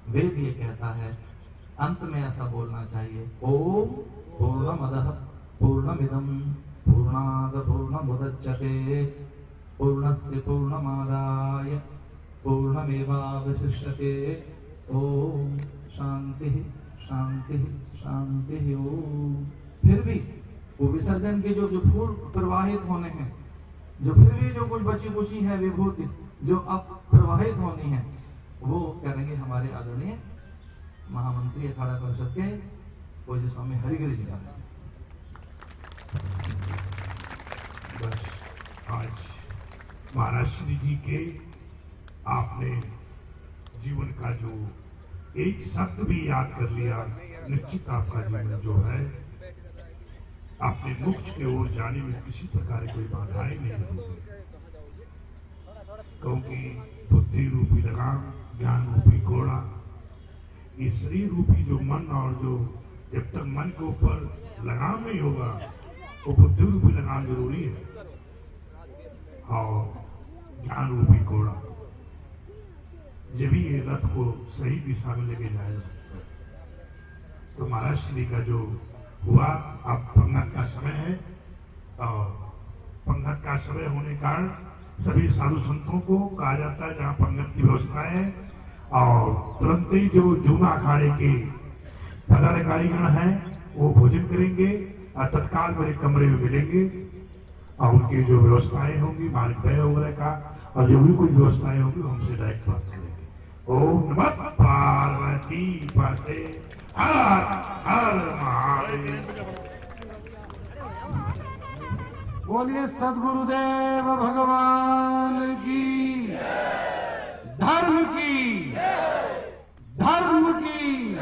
वेद ये कहता है, अंत में ऐसा बोलना चाहिए, ओम पूर्णमदः पूर्णमिदं पूर्णाद पूर्णमुदच्यते पूर्णस्य पूर्णमादाय पूर्णमेवावशिष्यते। ओम शांति शांति शांति। ओम। फिर भी वो विसर्जन के जो फूल प्रवाहित होने हैं, जो फिर भी जो कुछ बची कुची है विभूति जो अब प्रवाहित होनी है, वो करेंगे हमारे आदरणीय महामंत्री अखाड़ा परिषद के पूज्य स्वामी हरिगिरि जी का। बस आज महाराज श्री जी के आपने जीवन का जो एक शब्द भी याद कर लिया, निश्चित आपका जीवन जो है अपने मोक्ष की ओर जाने में किसी प्रकार की कोई बाधाएं नहीं होगी। क्योंकि बुद्धि रूपी लगाम, ज्ञान रूपी घोड़ा, ये शरीर रूपी जो मन, और जो जब तक मन के ऊपर लगाम नहीं होगा वो बुद्धि रूपी लगाम जरूरी है, और ज्ञान रूपी घोड़ा, जब भी ये रथ को सही दिशा में लेके जाया सकता है। तो महाराज श्री का जो हुआ, अब पंगत का समय है, और पंगत का समय होने के कारण सभी साधु संतों को कहा जाता है जहाँ पंगत की व्यवस्था है, और तुरंत ही जो जूना अखाड़े के पदाधिकारीगण हैं वो भोजन करेंगे और तत्काल मेरे कमरे में मिलेंगे, और उनकी जो व्यवस्थाएं होंगी मार्ग व्यय वगैरह का, और जो भी कोई व्यवस्थाएं होंगी हमसे डायरेक्ट बात करेंगे। ओम नमः पार्वती पते हर हर महादेव। बोलिए सद्गुरुदेव भगवान की, धर्म की, धर्म की,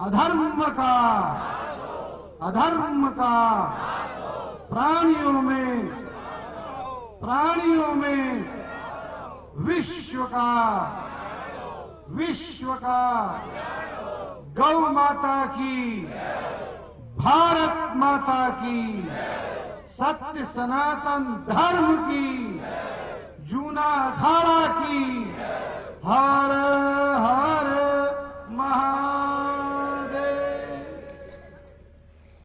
अधर्म का, अधर्म का, प्राणियों में, प्राणियों में, विश्व का, विश्व का, गौ माता की, भारत माता की, सत्य सनातन धर्म की, जूना अखाड़ा की, हर